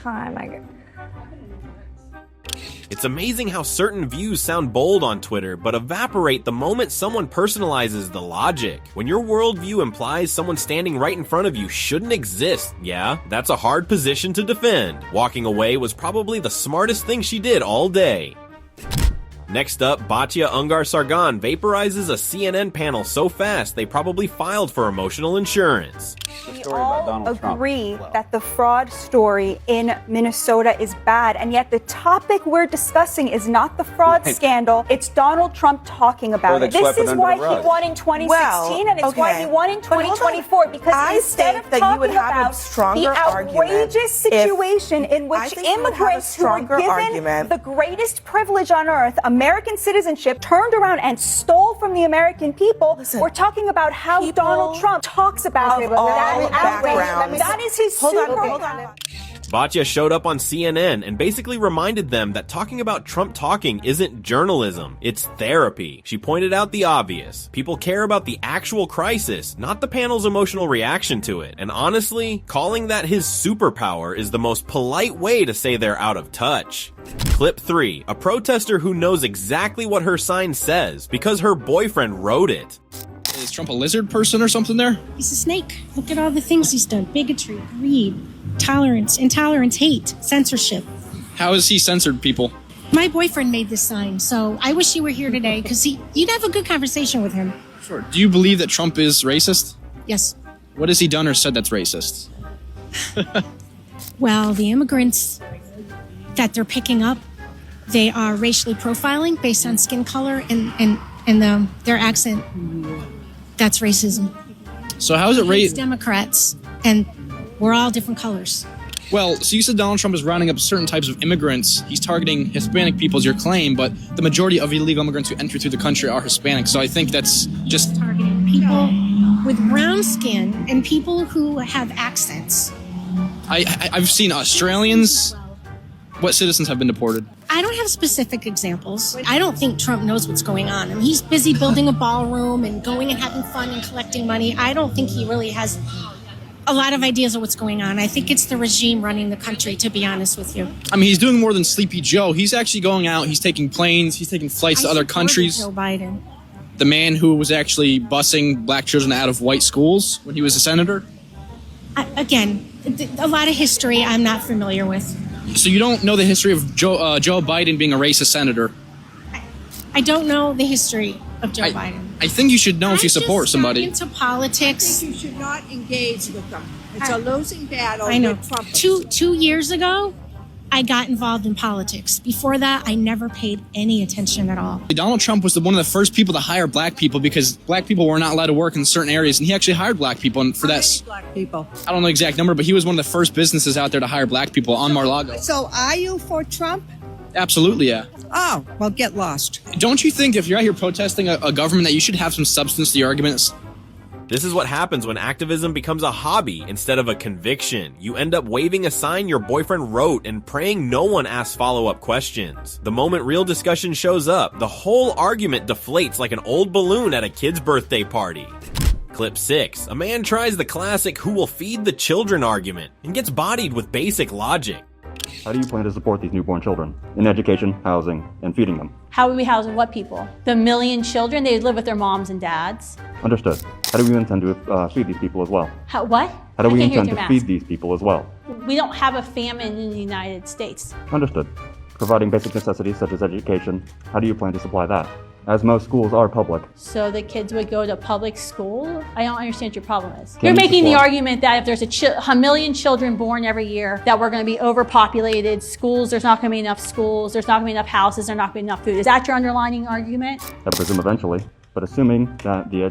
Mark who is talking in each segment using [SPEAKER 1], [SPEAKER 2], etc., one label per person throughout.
[SPEAKER 1] time.
[SPEAKER 2] It's amazing how certain views sound bold on Twitter, but evaporate the moment someone personalizes the logic. When your worldview implies someone standing right in front of you shouldn't exist, yeah, that's a hard position to defend. Walking away was probably the smartest thing she did all day. Next up, Batya Ungar Sargon vaporizes a CNN panel so fast they probably filed for emotional insurance.
[SPEAKER 3] We all agree that the fraud story in Minnesota is bad, and yet the topic we're discussing is not the fraud scandal, it's Donald Trump talking about it. This is why he won in 2016, and it's why he won in 2024, because instead of talking about the outrageous situation in which immigrants who were given the greatest privilege on earth, American citizenship, turned around and stole from the American people, we're talking about how Donald Trump talks about it. That is his superpower.
[SPEAKER 2] Batya showed up on CNN and basically reminded them that talking about Trump talking isn't journalism, it's therapy. She pointed out the obvious. People care about the actual crisis, not the panel's emotional reaction to it. And honestly, calling that his superpower is the most polite way to say they're out of touch. Clip 3. A protester who knows exactly what her sign says because her boyfriend wrote it.
[SPEAKER 4] Is Trump a lizard person or something there?
[SPEAKER 5] He's a snake. Look at all the things he's done. Bigotry, greed, tolerance, intolerance, hate, censorship.
[SPEAKER 4] How has he censored people?
[SPEAKER 5] My boyfriend made this sign, so I wish he were here today because you'd have a good conversation with him.
[SPEAKER 4] Sure. Do you believe that Trump is racist?
[SPEAKER 5] Yes.
[SPEAKER 4] What has he done or said that's racist?
[SPEAKER 5] Well, the immigrants that they're picking up, they are racially profiling based on skin color and their accent. That's racism.
[SPEAKER 4] So how is it
[SPEAKER 5] He's Democrats, and we're all different colors.
[SPEAKER 4] Well, so you said Donald Trump is rounding up certain types of immigrants. He's targeting Hispanic people is your claim, but the majority of illegal immigrants who enter through the country are Hispanic. So I think that's just
[SPEAKER 5] targeting people with brown skin and people who have accents.
[SPEAKER 4] I've seen Australians. What citizens have been deported?
[SPEAKER 5] I don't have specific examples. I don't think Trump knows what's going on. I mean, he's busy building a ballroom and going and having fun and collecting money. I don't think he really has a lot of ideas of what's going on. I think it's the regime running the country, to be honest with you.
[SPEAKER 4] I mean, he's doing more than Sleepy Joe. He's actually going out. He's taking planes. He's taking flights to other countries.
[SPEAKER 5] Joe Biden.
[SPEAKER 4] The man who was actually busing black children out of white schools when he was a senator.
[SPEAKER 5] Again, a lot of history I'm not familiar with.
[SPEAKER 4] So you don't know the history of Joe Biden being a racist senator?
[SPEAKER 5] I don't know the history of Joe Biden.
[SPEAKER 4] I think you should know if you support somebody.
[SPEAKER 5] Into politics.
[SPEAKER 6] I think you should not engage with them. It's a losing battle.
[SPEAKER 5] I know.
[SPEAKER 6] With Trump.
[SPEAKER 5] Two years ago, I got involved in politics. Before that, I never paid any attention at all.
[SPEAKER 4] Donald Trump was one of the first people to hire black people because black people were not allowed to work in certain areas, and he actually hired black people. And for that,
[SPEAKER 6] black people.
[SPEAKER 4] I don't know the exact number, but he was one of the first businesses out there to hire black people on Mar-a-Lago.
[SPEAKER 6] So are you for Trump?
[SPEAKER 4] Absolutely, yeah.
[SPEAKER 6] Oh, well, get lost.
[SPEAKER 4] Don't you think if you're out here protesting a government that you should have some substance to your arguments?
[SPEAKER 2] This is what happens when activism becomes a hobby instead of a conviction. You end up waving a sign your boyfriend wrote and praying no one asks follow-up questions. The moment real discussion shows up, the whole argument deflates like an old balloon at a kid's birthday party. Clip 6. A man tries the classic who will feed the children argument and gets bodied with basic logic.
[SPEAKER 7] How do you plan to support these newborn children in education, housing, and feeding them?
[SPEAKER 8] How would we house what people? The million children? They live with their moms and dads.
[SPEAKER 7] Understood. How do we intend to feed these people as well?
[SPEAKER 8] What?
[SPEAKER 7] How do we intend to feed these people as well?
[SPEAKER 8] We don't have a famine in the United States.
[SPEAKER 7] Understood. Providing basic necessities such as education, how do you plan to supply that? As most schools are public.
[SPEAKER 8] So the kids would go to public school? I don't understand what your problem is. You're making the argument that if there's a million children born every year, that we're going to be overpopulated schools, there's not going to be enough schools, there's not going to be enough houses, there's not going to be enough food. Is that your underlying argument?
[SPEAKER 7] I presume eventually. But assuming that the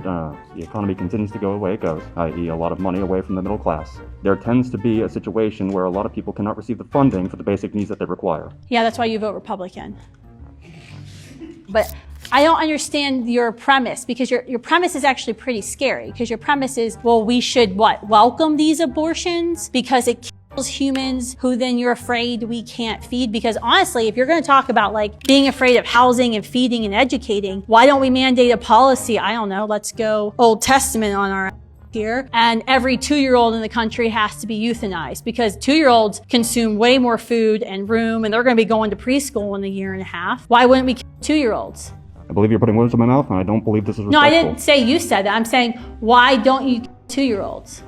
[SPEAKER 7] economy continues to go the way it goes, i.e. a lot of money away from the middle class, there tends to be a situation where a lot of people cannot receive the funding for the basic needs that they require.
[SPEAKER 8] Yeah, that's why you vote Republican. But I don't understand your premise, because your premise is actually pretty scary, because your premise is, well, we should welcome these abortions because it kills humans who then you're afraid we can't feed. Because honestly, if you're going to talk about being afraid of housing and feeding and educating, why don't we mandate a policy? I don't know, let's go Old Testament on our here, and every 2-year-old in the country has to be euthanized because 2-year-olds consume way more food and room, and they're going to be going to preschool in a year and a half. Why wouldn't we kill 2-year-olds?
[SPEAKER 7] I believe you're putting words in my mouth, and I don't believe this is respectful.
[SPEAKER 8] No, I didn't say you said that. I'm saying, why don't you kill 2-year-olds?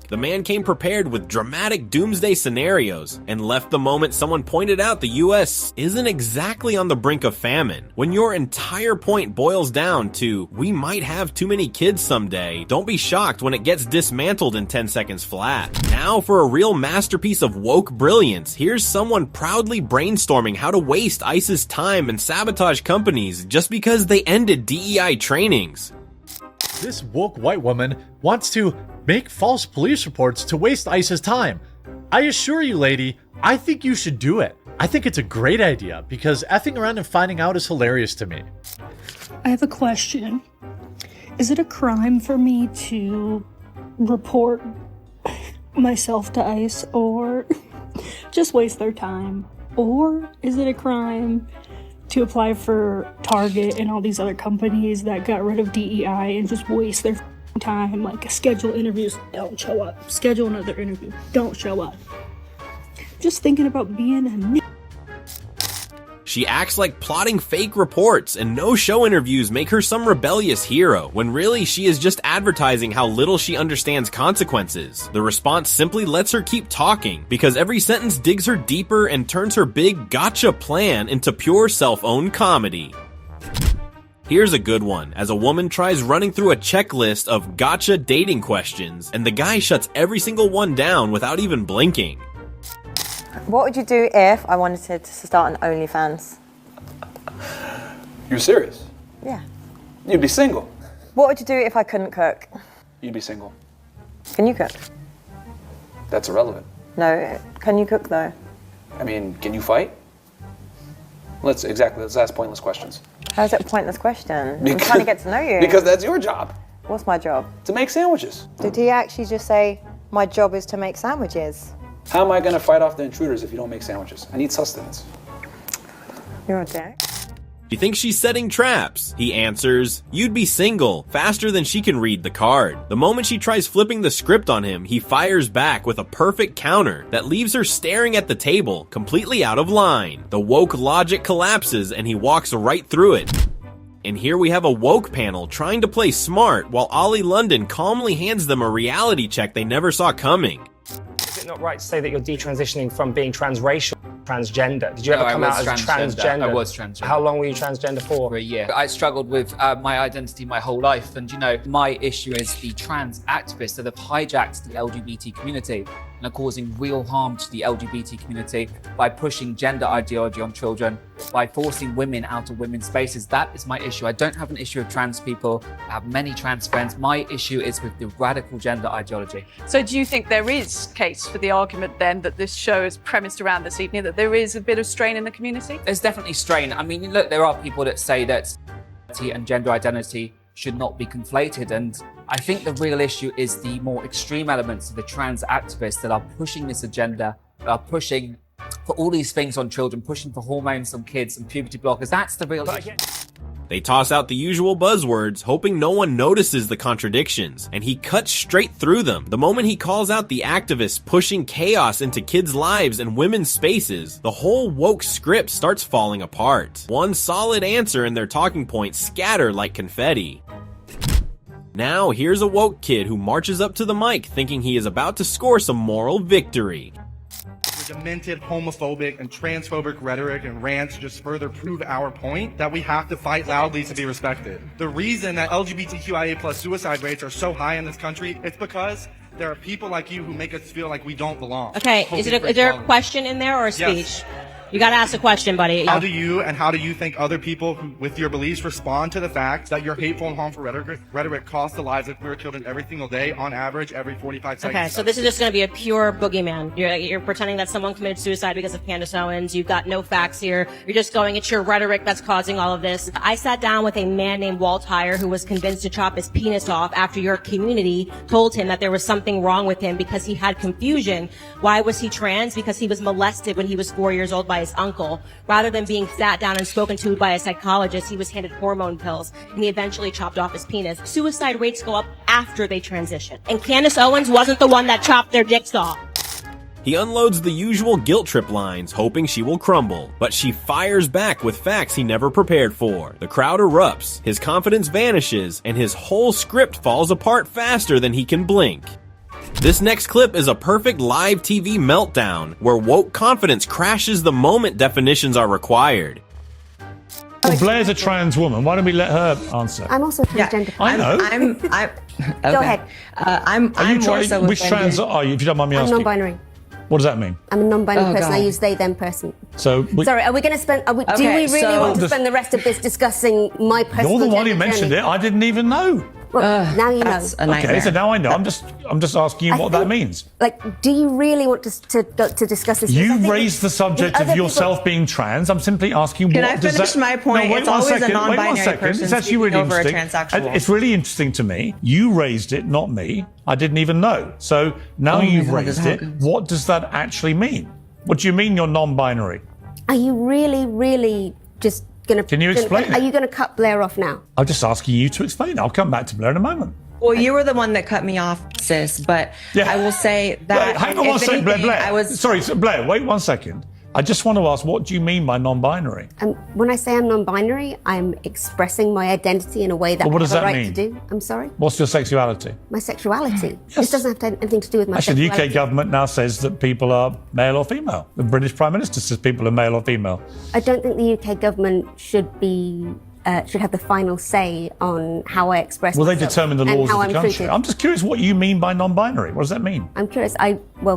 [SPEAKER 2] The man came prepared with dramatic doomsday scenarios and left the moment someone pointed out the US isn't exactly on the brink of famine. When your entire point boils down to, we might have too many kids someday, don't be shocked when it gets dismantled in 10 seconds flat. Now for a real masterpiece of woke brilliance, here's someone proudly brainstorming how to waste ICE's time and sabotage companies just because they ended DEI trainings.
[SPEAKER 1] This woke white woman wants to make false police reports to waste ICE's time. I assure you, lady, I think you should do it. I think it's a great idea because effing around and finding out is hilarious to me.
[SPEAKER 9] I have a question. Is it a crime for me to report myself to ICE or just waste their time? Or is it a crime to apply for Target and all these other companies that got rid of DEI and just waste their time, like schedule interviews, don't show up, schedule another interview, don't show up? Just thinking about being a
[SPEAKER 2] She acts like plotting fake reports, and no-show interviews make her some rebellious hero, when really she is just advertising how little she understands consequences. The response simply lets her keep talking, because every sentence digs her deeper and turns her big gotcha plan into pure self-owned comedy. Here's a good one, as a woman tries running through a checklist of gotcha dating questions, and the guy shuts every single one down without even blinking.
[SPEAKER 10] What would you do if I wanted to start an OnlyFans?
[SPEAKER 11] You're serious?
[SPEAKER 10] Yeah.
[SPEAKER 11] You'd be single.
[SPEAKER 10] What would you do if I couldn't cook?
[SPEAKER 11] You'd be single.
[SPEAKER 10] Can you cook?
[SPEAKER 11] That's irrelevant.
[SPEAKER 10] No. Can you cook though?
[SPEAKER 11] I mean, can you fight? Let's ask pointless questions.
[SPEAKER 10] How is it a pointless question? I'm trying to get to know you.
[SPEAKER 11] Because that's your job.
[SPEAKER 10] What's my job?
[SPEAKER 11] To make sandwiches.
[SPEAKER 10] Did he actually just say, my job is to make sandwiches?
[SPEAKER 11] How am I going to fight off the intruders if you don't make sandwiches? I need sustenance.
[SPEAKER 10] You're a dick.
[SPEAKER 2] You think she's setting traps? He answers, you'd be single, faster than she can read the card. The moment she tries flipping the script on him, he fires back with a perfect counter that leaves her staring at the table, completely out of line. The woke logic collapses and he walks right through it. And here we have a woke panel trying to play smart while Ollie London calmly hands them a reality check they never saw coming.
[SPEAKER 12] Is it not right to say that you're detransitioning from being transracial? Transgender? Did you ever come out as transgender?
[SPEAKER 13] I was transgender.
[SPEAKER 12] How long were you transgender for?
[SPEAKER 13] For a year. I struggled with my identity my whole life, and you know, my issue is the trans activists that have hijacked the LGBT community and are causing real harm to the LGBT community by pushing gender ideology on children, by forcing women out of women's spaces. That is my issue. I don't have an issue with trans people. I have many trans friends. My issue is with the radical gender ideology.
[SPEAKER 6] So do you think there is case for the argument then that this show is premised around this evening, that there is a bit of strain in the community?
[SPEAKER 13] There's definitely strain. I mean, look, there are people that say that and gender identity should not be conflated, and I think the real issue is the more extreme elements of the trans activists that are pushing this agenda, that are pushing for all these things on children, pushing for hormones on kids and puberty blockers. That's the real issue.
[SPEAKER 2] They toss out the usual buzzwords, hoping no one notices the contradictions, and he cuts straight through them. The moment he calls out the activists pushing chaos into kids' lives and women's spaces, the whole woke script starts falling apart. One solid answer and their talking points scatter like confetti. Now here's a woke kid who marches up to the mic thinking he is about to score some moral victory.
[SPEAKER 14] The demented, homophobic, and transphobic rhetoric and rants just further prove our point that we have to fight loudly to be respected. The reason that LGBTQIA+ suicide rates are so high in this country, it's because there are people like you who make us feel like we don't belong.
[SPEAKER 15] Okay, is there a question in there or a speech?
[SPEAKER 14] Yes.
[SPEAKER 15] You gotta ask a question, buddy.
[SPEAKER 14] How do you think other people who, with your beliefs respond to the fact that your hateful and harmful rhetoric costs the lives of queer children every single day, on average, every 45 seconds?
[SPEAKER 15] Okay, so this is just gonna be a pure boogeyman. You're pretending that someone committed suicide because of Candace Owens. You've got no facts here. You're just going, it's your rhetoric that's causing all of this. I sat down with a man named Walt Heyer who was convinced to chop his penis off after your community told him that there was something wrong with him because he had confusion. Why was he trans? Because he was molested when he was 4 years old by his uncle. Rather than being sat down and spoken to by a psychologist, he was handed hormone pills, and he eventually chopped off his penis. Suicide rates go up after they transition. And Candace Owens wasn't the one that chopped their dicks off.
[SPEAKER 2] He unloads the usual guilt trip lines, hoping she will crumble, but she fires back with facts he never prepared for. The crowd erupts, his confidence vanishes, and his whole script falls apart faster than he can blink. This next clip is a perfect live TV meltdown, where woke confidence crashes the moment definitions are required.
[SPEAKER 16] Well, Blair's a trans woman. Why don't we let her answer?
[SPEAKER 17] I'm also transgender.
[SPEAKER 16] I know.
[SPEAKER 17] Okay. Go ahead.
[SPEAKER 16] Which trans are you, if you don't mind me asking?
[SPEAKER 17] I'm non-binary.
[SPEAKER 16] What does that mean?
[SPEAKER 17] I'm a non-binary person. I use they, them person.
[SPEAKER 16] So,
[SPEAKER 17] sorry, are we going to spend... do we really want to spend the rest of this discussing my personal...
[SPEAKER 16] You're the one who mentioned it. I didn't even know.
[SPEAKER 17] Well, now you know.
[SPEAKER 16] Okay, so now I know. I'm just asking you what that means.
[SPEAKER 17] Like, do you really want to discuss this?
[SPEAKER 16] You raised the subject of yourself being trans. I'm simply asking what does that...
[SPEAKER 10] Can I finish my point?
[SPEAKER 16] No, wait
[SPEAKER 10] it's
[SPEAKER 16] one
[SPEAKER 10] always
[SPEAKER 16] second.
[SPEAKER 10] a non-binary person
[SPEAKER 16] it's actually really
[SPEAKER 10] over
[SPEAKER 16] interesting.
[SPEAKER 10] A transsexual.
[SPEAKER 16] It's really interesting to me. You raised it, not me. I didn't even know. So now you've raised it. What does that actually mean? What do you mean you're non-binary?
[SPEAKER 17] Are you really, really just going to...
[SPEAKER 16] Can you explain
[SPEAKER 17] Are you going to cut Blair off now?
[SPEAKER 16] I'm just asking you to explain. I'll come back to Blair in a moment.
[SPEAKER 10] Well, you were the one that cut me off, sis, but I will say that...
[SPEAKER 16] Hang on one second, Blair. Sorry, Blair, wait 1 second. I just want to ask, what do you mean by non-binary?
[SPEAKER 17] When I say I'm non-binary, I'm expressing my identity in a way that I have a right to do. I'm sorry?
[SPEAKER 16] What's your sexuality?
[SPEAKER 17] My sexuality. This doesn't have anything to do with my
[SPEAKER 16] Actually,
[SPEAKER 17] sexuality.
[SPEAKER 16] the UK government now says that people are male or female. The British Prime Minister says people are male or female.
[SPEAKER 17] I don't think the UK government should have the final say on how I express myself.
[SPEAKER 16] Well, they determine the laws of the country.
[SPEAKER 17] Treated.
[SPEAKER 16] I'm just curious what you mean by non-binary. What does that mean?
[SPEAKER 17] I'm curious.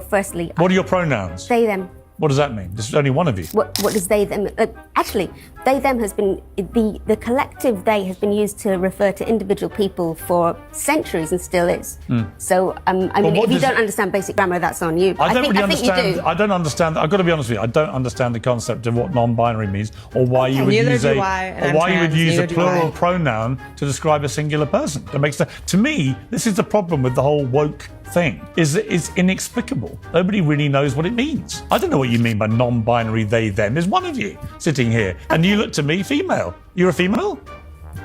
[SPEAKER 17] Firstly...
[SPEAKER 16] What are your pronouns?
[SPEAKER 17] They, them.
[SPEAKER 16] What does that mean? There's only one of you.
[SPEAKER 17] What does they, them... actually, they, them has been... The collective they has been used to refer to individual people for centuries and still is. So, I mean, if you don't understand basic grammar, that's on you.
[SPEAKER 16] I don't really
[SPEAKER 17] understand.
[SPEAKER 16] I think you do. I don't understand. I've got to be honest with you. I don't understand the concept of what non-binary means or why you would use a plural pronoun to describe a singular person. That makes sense. To me, this is the problem with the whole woke thing, is that it's inexplicable. Nobody really knows what it means. I don't know what you mean by non-binary they, them. There's one of you sitting here, and you look to me female. You're a female?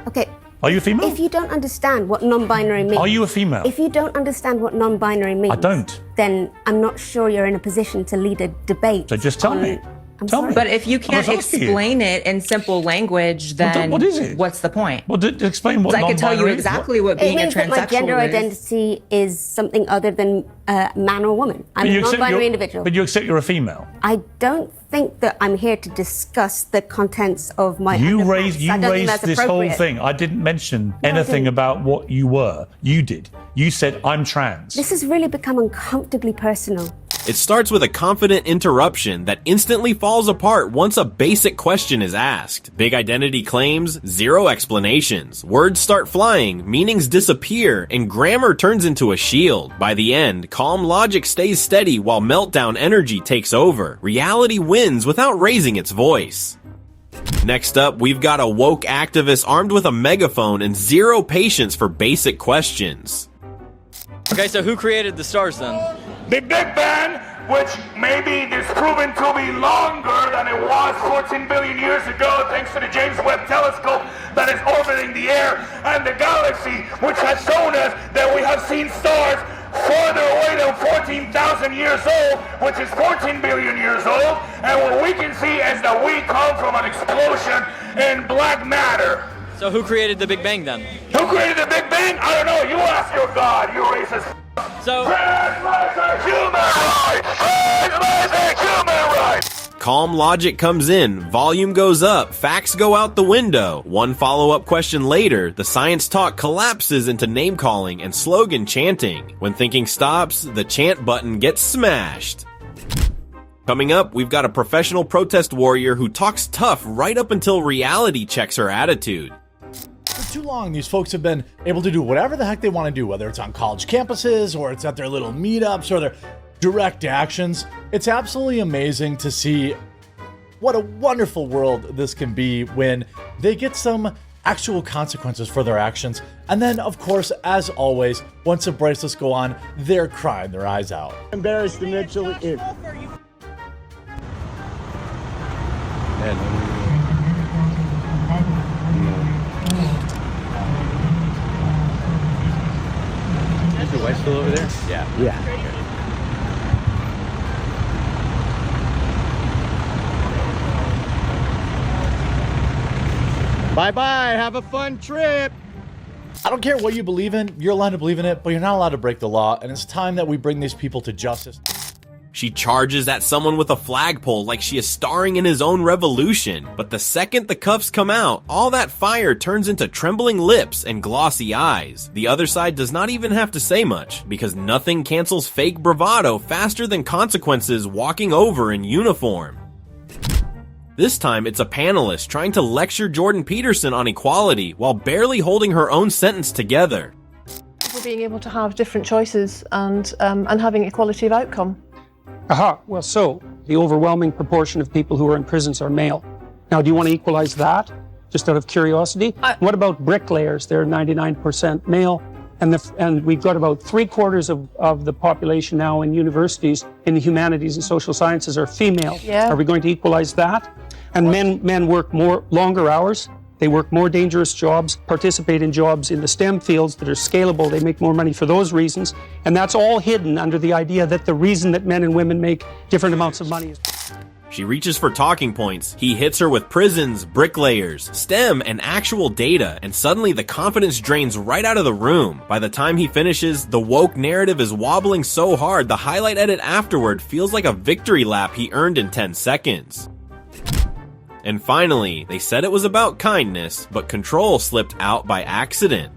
[SPEAKER 17] Okay.
[SPEAKER 16] Are you a female?
[SPEAKER 17] If you don't understand what non-binary means...
[SPEAKER 16] Are you a female?
[SPEAKER 17] If you don't understand what non-binary means...
[SPEAKER 16] I don't.
[SPEAKER 17] Then I'm not sure you're in a position to lead a debate.
[SPEAKER 16] So just tell me.
[SPEAKER 17] Tell me.
[SPEAKER 10] But if you can't explain it in simple language, then
[SPEAKER 16] what is it?
[SPEAKER 10] What's the point?
[SPEAKER 16] Well, explain what non-binary is.
[SPEAKER 10] I can tell you exactly what being a transsexual is.
[SPEAKER 17] It means that my gender identity is something other than man or woman. I'm a non-binary individual.
[SPEAKER 16] But you accept you're a female?
[SPEAKER 17] I don't think that I'm here to discuss the contents of my
[SPEAKER 16] You raised this whole thing. I didn't mention anything about what you were. You did. You said, I'm trans.
[SPEAKER 17] This has really become uncomfortably personal.
[SPEAKER 2] It starts with a confident interruption that instantly falls apart once a basic question is asked. Big identity claims, zero explanations. Words start flying, meanings disappear, and grammar turns into a shield. By the end, calm logic stays steady while meltdown energy takes over. Reality wins without raising its voice. Next up, we've got a woke activist armed with a megaphone and zero patience for basic questions.
[SPEAKER 18] Okay, so who created the stars then?
[SPEAKER 19] The Big Bang, which maybe is proven to be longer than it was 14 billion years ago thanks to the James Webb Telescope that is orbiting the air, and the galaxy, which has shown us that we have seen stars further away than 14,000 years old, which is 14 billion years old, and what we can see is that we come from an explosion in black matter.
[SPEAKER 18] So who created the Big Bang then?
[SPEAKER 19] Who created the Big Bang? I don't know. You ask your God, you racist.
[SPEAKER 18] So...
[SPEAKER 19] Human rights!
[SPEAKER 2] Calm logic comes in, volume goes up, facts go out the window. One follow-up question later, the science talk collapses into name-calling and slogan chanting. When thinking stops, the chant button gets smashed. Coming up, we've got a professional protest warrior who talks tough right up until reality checks her attitude.
[SPEAKER 1] For too long, these folks have been able to do whatever the heck they want to do, whether it's on college campuses or it's at their little meetups or their direct actions. It's absolutely amazing to see what a wonderful world this can be when they get some actual consequences for their actions. And then, of course, as always, once the bracelets go on, they're crying their eyes out.
[SPEAKER 20] Embarrassed to mention it. vehicle over there?
[SPEAKER 1] Yeah.
[SPEAKER 20] Yeah.
[SPEAKER 1] Bye-bye. Have a fun trip. I don't care what you believe in. You're allowed to believe in it, but you're not allowed to break the law, and it's time that we bring these people to justice.
[SPEAKER 2] She charges at someone with a flagpole like she is starring in his own revolution. But the second the cuffs come out, all that fire turns into trembling lips and glossy eyes. The other side does not even have to say much, because nothing cancels fake bravado faster than consequences walking over in uniform. This time, it's a panelist trying to lecture Jordan Peterson on equality while barely holding her own sentence together.
[SPEAKER 21] People being able to have different choices and having equality of outcome.
[SPEAKER 22] Aha, well, so the overwhelming proportion of people who are in prisons are male. Now, do you want to equalize that, just out of curiosity? What about bricklayers? They're 99% male, and we've got about 3/4 of the population now in universities in the humanities and social sciences are female.
[SPEAKER 21] Yeah.
[SPEAKER 22] Are we going to equalize that? And men work longer hours. They work more dangerous jobs, participate in jobs in the STEM fields that are scalable. They make more money for those reasons. And that's all hidden under the idea that the reason that men and women make different amounts of money is...
[SPEAKER 2] She reaches for talking points. He hits her with prisons, bricklayers, STEM, and actual data, and suddenly the confidence drains right out of the room. By the time he finishes, the woke narrative is wobbling so hard the highlight edit afterward feels like a victory lap he earned in 10 seconds. And finally, they said it was about kindness, but control slipped out by accident.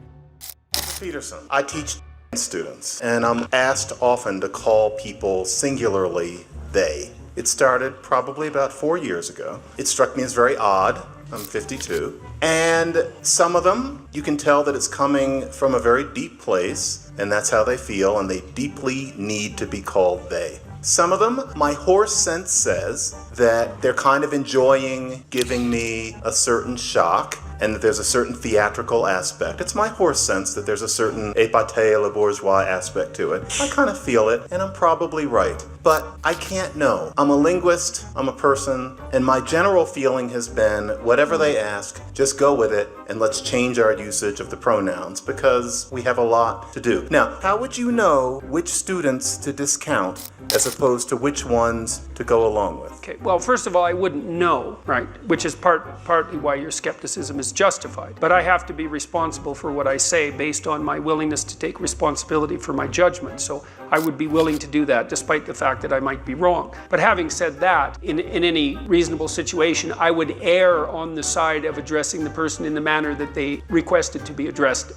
[SPEAKER 23] Peterson, I teach students, and I'm asked often to call people singularly they. It started probably about 4 years ago. It struck me as very odd. I'm 52. And some of them, you can tell that it's coming from a very deep place, and that's how they feel, and they deeply need to be called they. Some of them, my horse sense says that they're kind of enjoying giving me a certain shock and that there's a certain theatrical aspect. It's my horse sense that there's a certain épate le bourgeois aspect to it. I kind of feel it, and I'm probably right. But I can't know. I'm a linguist, I'm a person, and my general feeling has been, whatever they ask, just go with it, and let's change our usage of the pronouns, because we have a lot to do. Now, how would you know which students to discount as opposed to which ones to go along with?
[SPEAKER 22] Okay, well, first of all, I wouldn't know, right? Which is partly why your skepticism is justified. But I have to be responsible for what I say based on my willingness to take responsibility for my judgment. So I would be willing to do that despite the fact that I might be wrong. But having said that, in any reasonable situation, I would err on the side of addressing the person in the manner that they requested to be addressed.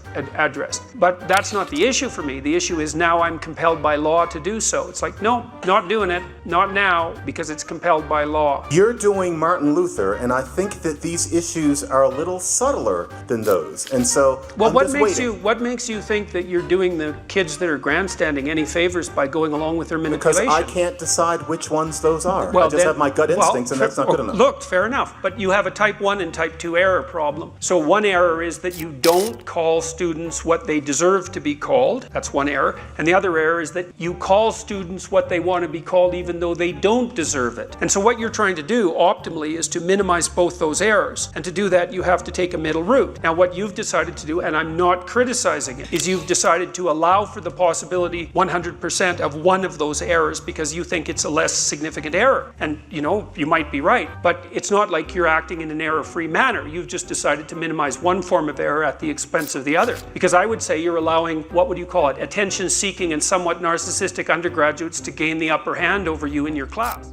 [SPEAKER 22] But that's not the issue for me. The issue is now I'm compelled by law to do so. It's like, no, not doing it, not now, because it's compelled by law.
[SPEAKER 23] You're doing Martin Luther, and I think that these issues are a little subtler than those. And so,
[SPEAKER 22] well, what makes you think that you're doing the kids that are grandstanding any favors by going along with their manipulation?
[SPEAKER 23] Because I can't decide which ones those are. Well, I just have my gut instincts, and that's not good enough.
[SPEAKER 22] Look, fair enough, but you have a type 1 and type 2 error problem. So one error is that you don't call students what they deserve to be called. That's one error. And the other error is that you call students what they want to be called even though they don't deserve it. And so what you're trying to do optimally is to minimize both those errors. And to do that, you have to take a middle route. Now, what you've decided to do, and I'm not criticizing it, is you've decided to allow for the possibility 100% of one of those errors because you think it's a less significant error. And, you might be right, but it's not like you're acting in an error-free manner. You've just decided to minimize one form of error at the expense of the other. Because I would say you're allowing, what would you call it, attention-seeking and somewhat narcissistic undergraduates to gain the upper hand over you in your class.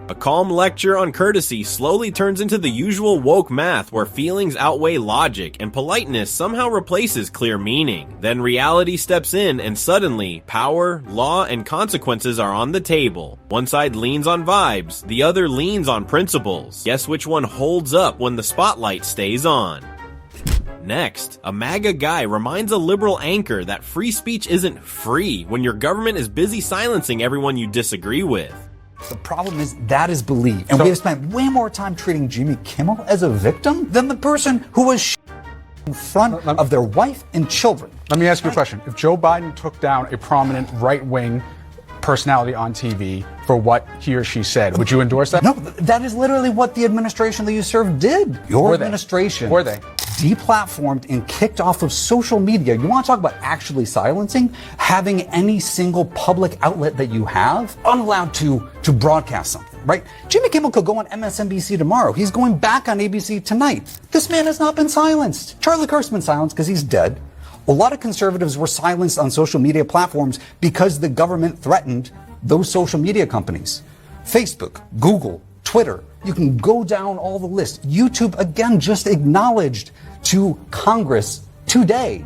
[SPEAKER 2] A calm lecture on courtesy slowly turns into the usual woke math where feelings outweigh logic and politeness somehow replaces clear meaning. Then reality steps in and suddenly power, law, and consequences are on the table. One side leans on vibes, the other leans on principles. Guess which one holds up when the spotlight stays on? Next, a MAGA guy reminds a liberal anchor that free speech isn't free when your government is busy silencing everyone you disagree with.
[SPEAKER 24] The problem is that is believed, and we have spent way more time treating Jimmy Kimmel as a victim than the person who was in front of their wife and children.
[SPEAKER 25] Let me ask you a question. If Joe Biden took down a prominent right-wing personality on TV for what he or she said, would you endorse that?
[SPEAKER 24] No, that is literally what the administration that you served did. Your administration
[SPEAKER 25] were they
[SPEAKER 24] deplatformed and kicked off of social media. You want to talk about actually silencing? Having any single public outlet that you have unallowed to broadcast something, right? Jimmy Kimmel could go on MSNBC tomorrow. He's going back on ABC tonight. This man has not been silenced. Charlie Kirk's been silenced because he's dead. A lot of conservatives were silenced on social media platforms because the government threatened those social media companies. Facebook, Google, Twitter, you can go down all the list. YouTube, again, just acknowledged to Congress today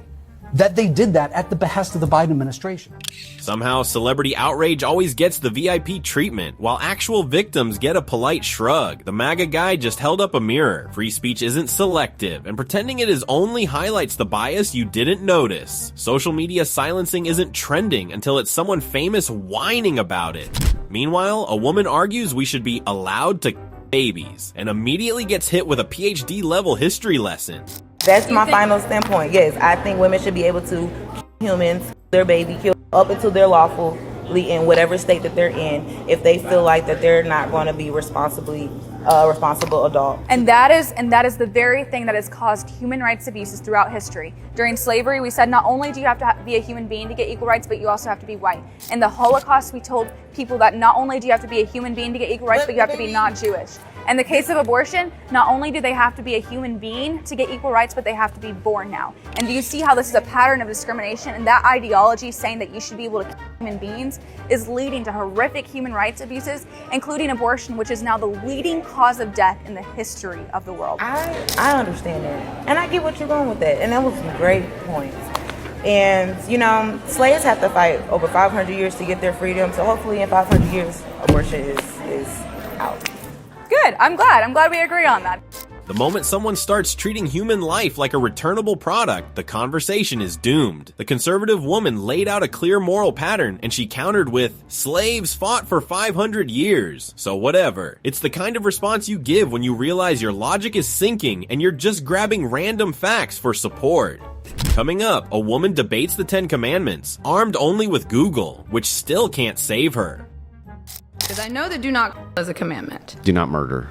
[SPEAKER 24] that they did that at the behest of the Biden administration.
[SPEAKER 2] Somehow, celebrity outrage always gets the VIP treatment, while actual victims get a polite shrug. The MAGA guy just held up a mirror. Free speech isn't selective, and pretending it is only highlights the bias you didn't notice. Social media silencing isn't trending until it's someone famous whining about it. Meanwhile, a woman argues we should be allowed to babies, and immediately gets hit with a PhD level history lesson.
[SPEAKER 3] That's my final standpoint. Yes, I think women should be able to kill humans, their baby, kill up until they're lawfully in whatever state that they're in, if they feel like that they're not going to be responsible adult.
[SPEAKER 4] And that is the very thing that has caused human rights abuses throughout history. During slavery, we said not only do you have to be a human being to get equal rights, but you also have to be white. In the Holocaust, we told people that not only do you have to be a human being to get equal rights, but you have to be not Jewish. In the case of abortion, not only do they have to be a human being to get equal rights, but they have to be born now. And do you see how this is a pattern of discrimination? And that ideology saying that you should be able to kill human beings is leading to horrific human rights abuses, including abortion, which is now the leading cause of death in the history of the world.
[SPEAKER 3] I understand that. And I get what you're going with that. And that was some great points. And, you know, slaves have to fight over 500 years to get their freedom. So hopefully in 500 years, abortion is out.
[SPEAKER 4] Good. I'm glad we agree on that.
[SPEAKER 2] The moment someone starts treating human life like a returnable product, the conversation is doomed. The conservative woman laid out a clear moral pattern, and she countered with, slaves fought for 500 years, so whatever. It's the kind of response you give when you realize your logic is sinking and you're just grabbing random facts for support. Coming up, a woman debates the 10 Commandments, armed only with Google, which still can't save her.
[SPEAKER 5] Because I know that do not is a commandment.
[SPEAKER 7] Do not murder.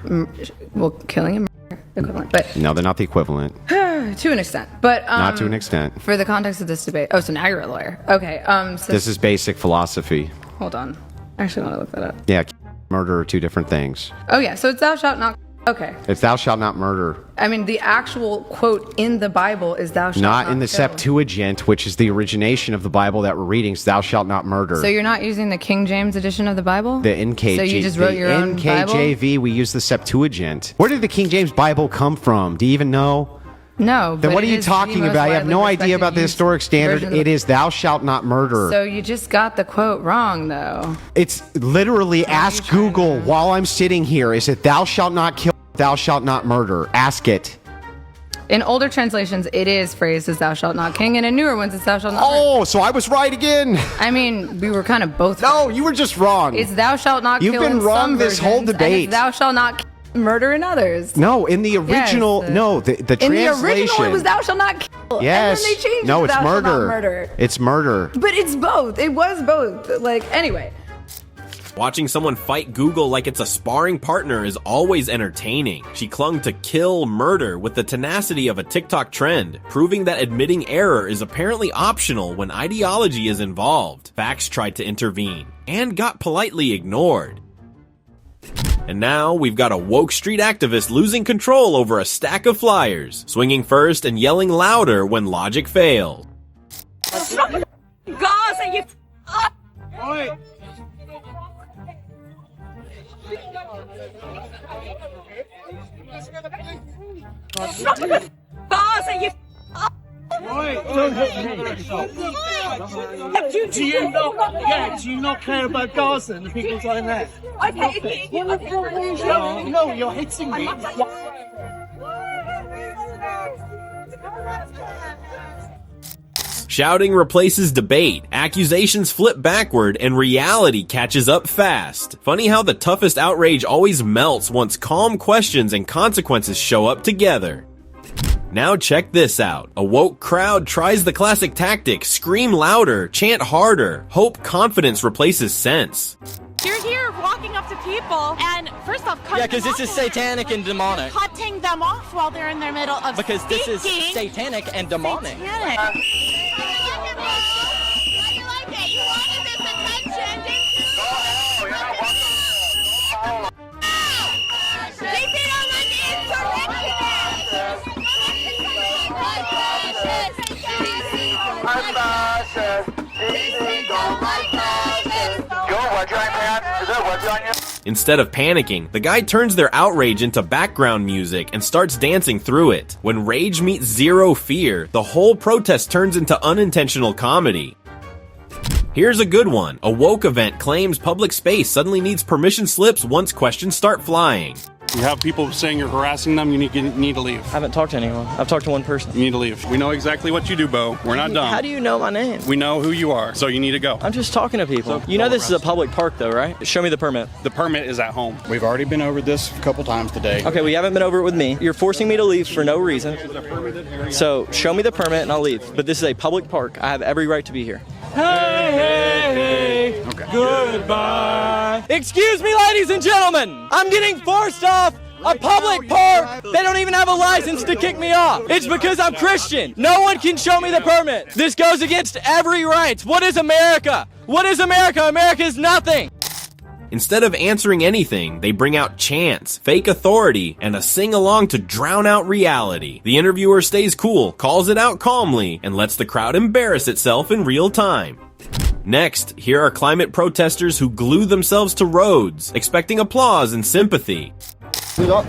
[SPEAKER 5] Well, killing and murder equivalent, but
[SPEAKER 7] No, they're not the equivalent.
[SPEAKER 5] to an extent. But
[SPEAKER 7] Not to an extent.
[SPEAKER 5] For the context of this debate. Oh, so now you're a lawyer. Okay. So
[SPEAKER 7] This is basic philosophy.
[SPEAKER 5] hold on. I actually want to look that up.
[SPEAKER 7] Yeah, murder are two different things.
[SPEAKER 5] Oh yeah. So it's thou shalt not. Okay.
[SPEAKER 7] It's thou shalt not murder.
[SPEAKER 5] I mean, the actual quote in the Bible is thou shalt
[SPEAKER 7] Not
[SPEAKER 5] not
[SPEAKER 7] in the
[SPEAKER 5] kill.
[SPEAKER 7] Septuagint, which is the origination of the Bible that we're reading. It's thou shalt not murder.
[SPEAKER 5] So you're not using the King James edition of the Bible?
[SPEAKER 7] The NKJV.
[SPEAKER 5] So you just wrote your own Bible?
[SPEAKER 7] NKJV, we use the Septuagint. Where did the King James Bible come from? Do you even know?
[SPEAKER 5] No.
[SPEAKER 7] Then
[SPEAKER 5] but
[SPEAKER 7] what are
[SPEAKER 5] it
[SPEAKER 7] you
[SPEAKER 5] is the
[SPEAKER 7] talking
[SPEAKER 5] most
[SPEAKER 7] about? You have
[SPEAKER 5] widely
[SPEAKER 7] no idea about the
[SPEAKER 5] respected
[SPEAKER 7] historic standard.
[SPEAKER 5] version of the-
[SPEAKER 7] It is thou shalt not murder.
[SPEAKER 5] So you just got the quote wrong, though.
[SPEAKER 7] It's literally ask Google while I'm sitting here. Is it thou shalt not kill, thou shalt not murder? Ask it.
[SPEAKER 5] In older translations, it is phrased as thou shalt not king, and in newer ones, it's thou shalt not
[SPEAKER 7] Oh, so I was right again.
[SPEAKER 5] I mean, we were kind of both
[SPEAKER 7] No, you were just wrong.
[SPEAKER 5] It's thou shalt not
[SPEAKER 7] You've
[SPEAKER 5] kill
[SPEAKER 7] been
[SPEAKER 5] in
[SPEAKER 7] wrong
[SPEAKER 5] some
[SPEAKER 7] this
[SPEAKER 5] versions,
[SPEAKER 7] whole
[SPEAKER 5] and it's
[SPEAKER 7] debate.
[SPEAKER 5] thou shalt not murder in others.
[SPEAKER 7] No, in the original, no, the
[SPEAKER 5] In
[SPEAKER 7] translation.
[SPEAKER 5] the original, it was thou shalt not kill.
[SPEAKER 7] Yes.
[SPEAKER 5] And then they changed
[SPEAKER 7] No,
[SPEAKER 5] it to
[SPEAKER 7] it's
[SPEAKER 5] thou shalt not
[SPEAKER 7] murder.
[SPEAKER 5] murder.
[SPEAKER 7] It's murder.
[SPEAKER 5] But it's both. It was both. Like, anyway.
[SPEAKER 2] Watching someone fight Google like it's a sparring partner is always entertaining. She clung to kill murder with the tenacity of a TikTok trend, proving that admitting error is apparently optional when ideology is involved. Facts tried to intervene and got politely ignored. And now we've got a woke street activist losing control over a stack of flyers, swinging first and yelling louder when logic failed.
[SPEAKER 20] Gaza, you Oi. Gaza, you
[SPEAKER 26] Don't hit me. Do you not care about Gaza and the people going there?
[SPEAKER 20] Okay.
[SPEAKER 26] No, you're hitting me.
[SPEAKER 2] Shouting replaces debate, accusations flip backward, and reality catches up fast. Funny how the toughest outrage always melts once calm questions and consequences show up together. Now check this out. A woke crowd tries the classic tactic, scream louder, chant harder, hope confidence replaces sense.
[SPEAKER 20] You're here walking up to people people, and first off,
[SPEAKER 18] Yeah, because this is satanic and demonic.
[SPEAKER 20] cutting them off while they're in their middle of
[SPEAKER 18] Because this is
[SPEAKER 20] speaking.
[SPEAKER 18] satanic and demonic.
[SPEAKER 20] Satanic.
[SPEAKER 2] Instead of panicking, the guy turns their outrage into background music and starts dancing through it. When rage meets zero fear, the whole protest turns into unintentional comedy. Here's a good one. A woke event claims public space suddenly needs permission slips once questions start flying.
[SPEAKER 6] You have people saying you're harassing them, you need to leave.
[SPEAKER 18] I haven't talked to anyone. I've talked to one person.
[SPEAKER 6] You need to leave. We know exactly what you do, Bo. We're not dumb.
[SPEAKER 18] How do you know my name?
[SPEAKER 6] We know who you are, so you need to go.
[SPEAKER 18] I'm just talking to people. You know this is a public park though, right? Show me the permit.
[SPEAKER 6] The permit is at home. We've already been over this a couple times today.
[SPEAKER 18] Okay, well, you haven't been over it with me. You're forcing me to leave for no reason. So show me the permit and I'll leave. But this is a public park. I have every right to be here.
[SPEAKER 6] Hey, okay.
[SPEAKER 18] Goodbye. Excuse me, ladies and gentlemen. I'm getting forced off a public park. They don't even have a license to kick me off. It's because I'm Christian. No one can show me the permit. This goes against every right. What is America? What is America? America is nothing.
[SPEAKER 2] Instead of answering anything, they bring out chants, fake authority, and a sing-along to drown out reality. The interviewer stays cool, calls it out calmly, and lets the crowd embarrass itself in real time. Next, here are climate protesters who glue themselves to roads, expecting applause and sympathy.
[SPEAKER 26] Hop.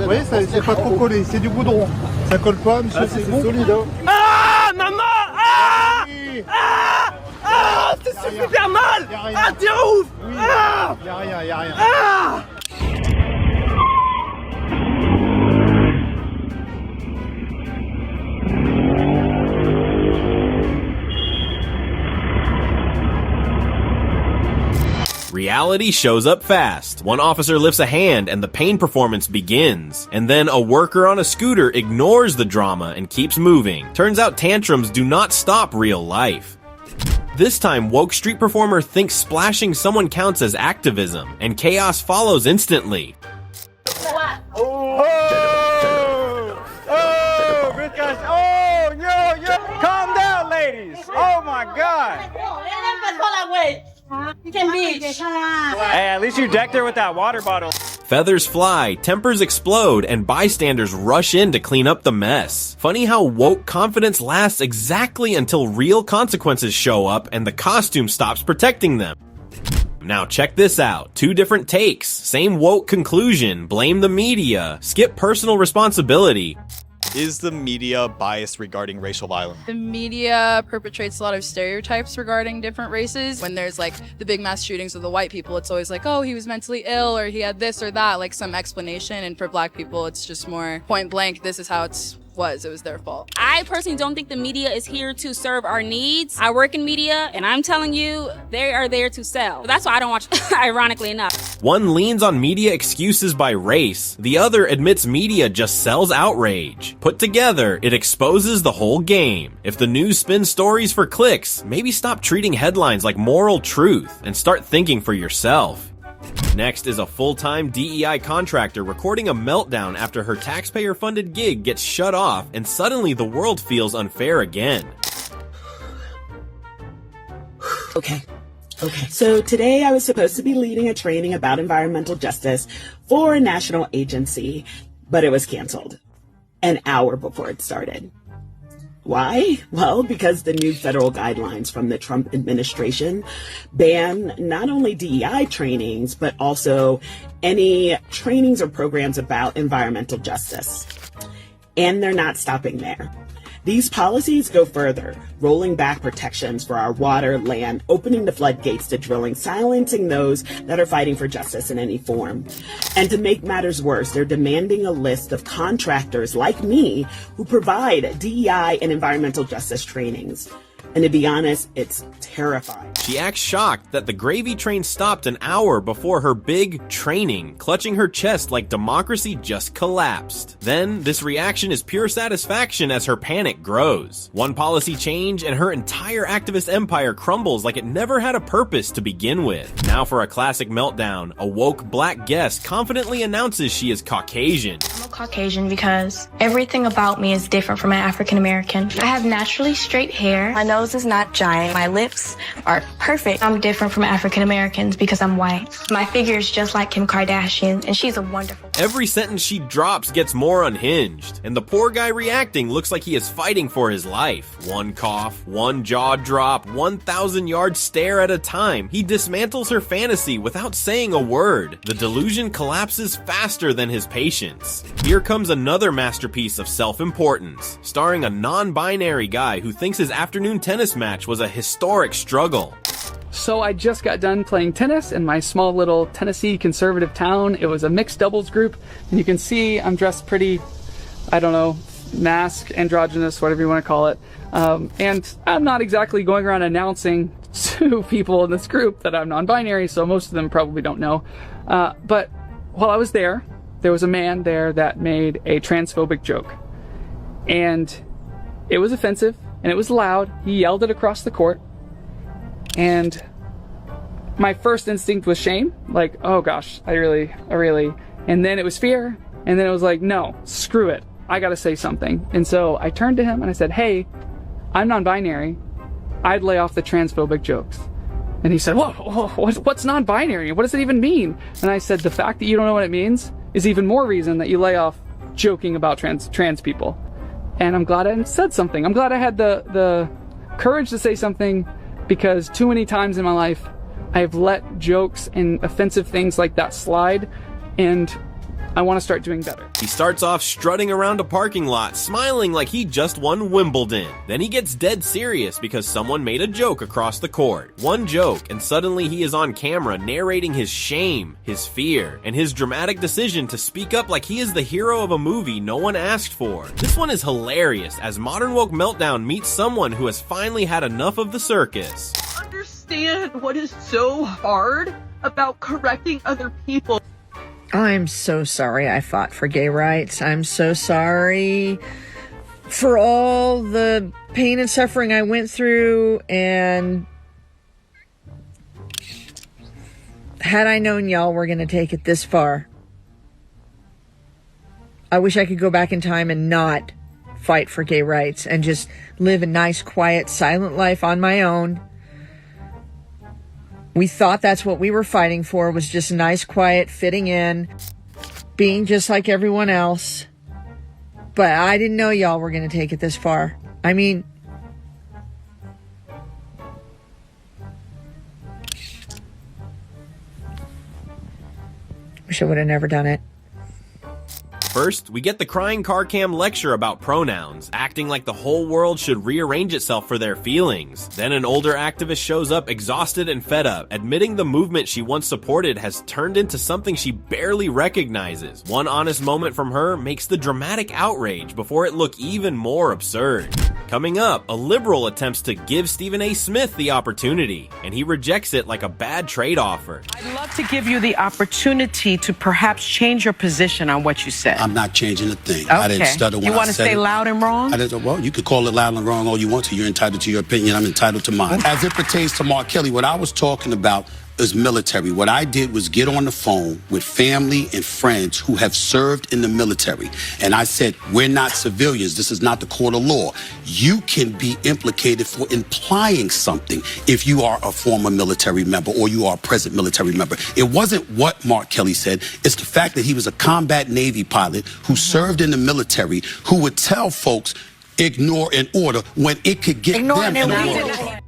[SPEAKER 26] Oui, c'est pas trop collé, c'est du goudron. Ça colle pas, monsieur, c'est solide.
[SPEAKER 20] Ah, maman! Ah! Ah! Ah! C'est super mal! Ah, t'es ouf! Ah!
[SPEAKER 26] Y'a rien.
[SPEAKER 20] Ah!
[SPEAKER 2] Reality shows up fast. One officer lifts a hand and the pain performance begins. And then a worker on a scooter ignores the drama and keeps moving. Turns out tantrums do not stop real life. This time, woke street performer thinks splashing someone counts as activism, and chaos follows instantly.
[SPEAKER 20] Calm down, ladies. Oh my God. Hey, at least you decked her with that water bottle.
[SPEAKER 2] Feathers fly, tempers explode, and bystanders rush in to clean up the mess. Funny how woke confidence lasts exactly until real consequences show up and the costume stops protecting them. Now check this out. 2 different takes, same woke conclusion, blame the media, skip personal responsibility.
[SPEAKER 8] Is the media biased regarding racial violence?
[SPEAKER 5] The media perpetrates a lot of stereotypes regarding different races. When there's like the big mass shootings of the white people, it's always like, oh, he was mentally ill or he had this or that, like some explanation. And for black people, it's just more point blank, this is how it was their fault.
[SPEAKER 9] I personally don't think the media is here to serve our needs. I work in media and I'm telling you, they are there to sell. That's why I don't watch, ironically enough.
[SPEAKER 2] One leans on media excuses by race, the other admits media just sells outrage. Put together, it exposes the whole game. If the news spins stories for clicks, maybe stop treating headlines like moral truth and start thinking for yourself. Next is a full-time DEI contractor recording a meltdown after her taxpayer-funded gig gets shut off and suddenly the world feels unfair again.
[SPEAKER 11] Okay. So today I was supposed to be leading a training about environmental justice for a national agency, but it was canceled an hour before it started. Why? Well, because the new federal guidelines from the Trump administration ban not only DEI trainings, but also any trainings or programs about environmental justice. And they're not stopping there. These policies go further, rolling back protections for our water, land, opening the floodgates to drilling, silencing those that are fighting for justice in any form. And to make matters worse, they're demanding a list of contractors like me who provide DEI and environmental justice trainings. And to be honest, it's terrifying.
[SPEAKER 2] She acts shocked that the gravy train stopped an hour before her big training, clutching her chest like democracy just collapsed. Then, this reaction is pure satisfaction as her panic grows. One policy change and her entire activist empire crumbles like it never had a purpose to begin with. Now for a classic meltdown, a woke black guest confidently announces she is Caucasian.
[SPEAKER 10] I'm a Caucasian because everything about me is different from an African American. I have naturally straight hair. My nose is not giant. My lips are perfect. I'm different from African Americans because I'm white. My figure is just like Kim Kardashian, and she's a wonderful.
[SPEAKER 2] Every sentence she drops gets more unhinged, and the poor guy reacting looks like he is fighting for his life. One cough, one jaw drop, 1,000-yard stare at a time. He dismantles her fantasy without saying a word. The delusion collapses faster than his patience. Here comes another masterpiece of self-importance, starring a non-binary guy who thinks his afternoon tennis match was a historic struggle.
[SPEAKER 12] So I just got done playing tennis in my small little Tennessee conservative town. It was a mixed doubles group, and you can see I'm dressed pretty, I don't know, mask, androgynous, whatever you want to call it. And I'm not exactly going around announcing to people in this group that I'm non-binary, so most of them probably don't know. But while I was there was a man there that made a transphobic joke. And it was offensive, and it was loud. He yelled it across the court. And my first instinct was shame, like, oh gosh, I really, and then it was fear, and then it was like, no, screw it, I gotta say something. And so I turned to him and I said, hey, I'm non-binary, I'd lay off the transphobic jokes. And he said, whoa, what's non-binary? What does it even mean? And I said, the fact that you don't know what it means is even more reason that you lay off joking about trans people. And I'm glad I said something. I'm glad I had the courage to say something, because too many times in my life, I have let jokes and offensive things like that slide, and I want to start doing better.
[SPEAKER 2] He starts off strutting around a parking lot, smiling like he just won Wimbledon. Then he gets dead serious because someone made a joke across the court. One joke, and suddenly he is on camera narrating his shame, his fear, and his dramatic decision to speak up like he is the hero of a movie no one asked for. This one is hilarious as Modern Woke Meltdown meets someone who has finally had enough of the circus.
[SPEAKER 13] Understand what is so hard about correcting other people.
[SPEAKER 14] I'm so sorry I fought for gay rights. I'm so sorry for all the pain and suffering I went through, and had I known y'all were going to take it this far, I wish I could go back in time and not fight for gay rights and just live a nice, quiet, silent life on my own. We thought that's what we were fighting for, was just nice, quiet, fitting in, being just like everyone else. But I didn't know y'all were going to take it this far. I mean, wish I would have never done it.
[SPEAKER 2] First, we get the crying car cam lecture about pronouns, acting like the whole world should rearrange itself for their feelings. Then an older activist shows up exhausted and fed up, admitting the movement she once supported has turned into something she barely recognizes. One honest moment from her makes the dramatic outrage before it look even more absurd. Coming up, a liberal attempts to give Stephen A. Smith the opportunity, and he rejects it like a bad trade offer.
[SPEAKER 15] I'd love to give you the opportunity to perhaps change your position on what you said.
[SPEAKER 16] I'm not changing a thing.
[SPEAKER 15] Okay.
[SPEAKER 16] I didn't stutter when I said it.
[SPEAKER 15] You want to stay loud and wrong?
[SPEAKER 16] Well, you could call it loud and wrong all you want to. You're entitled to your opinion. I'm entitled to mine. As it pertains to Mark Kelly, what I was talking about is military. What I did was get on the phone with family and friends who have served in the military. And I said, we're not civilians. This is not the court of law. You can be implicated for implying something if you are a former military member or you are a present military member. It wasn't what Mark Kelly said. It's the fact that he was a combat Navy pilot who served in the military, who would tell folks, ignore an order when it could get them in the order.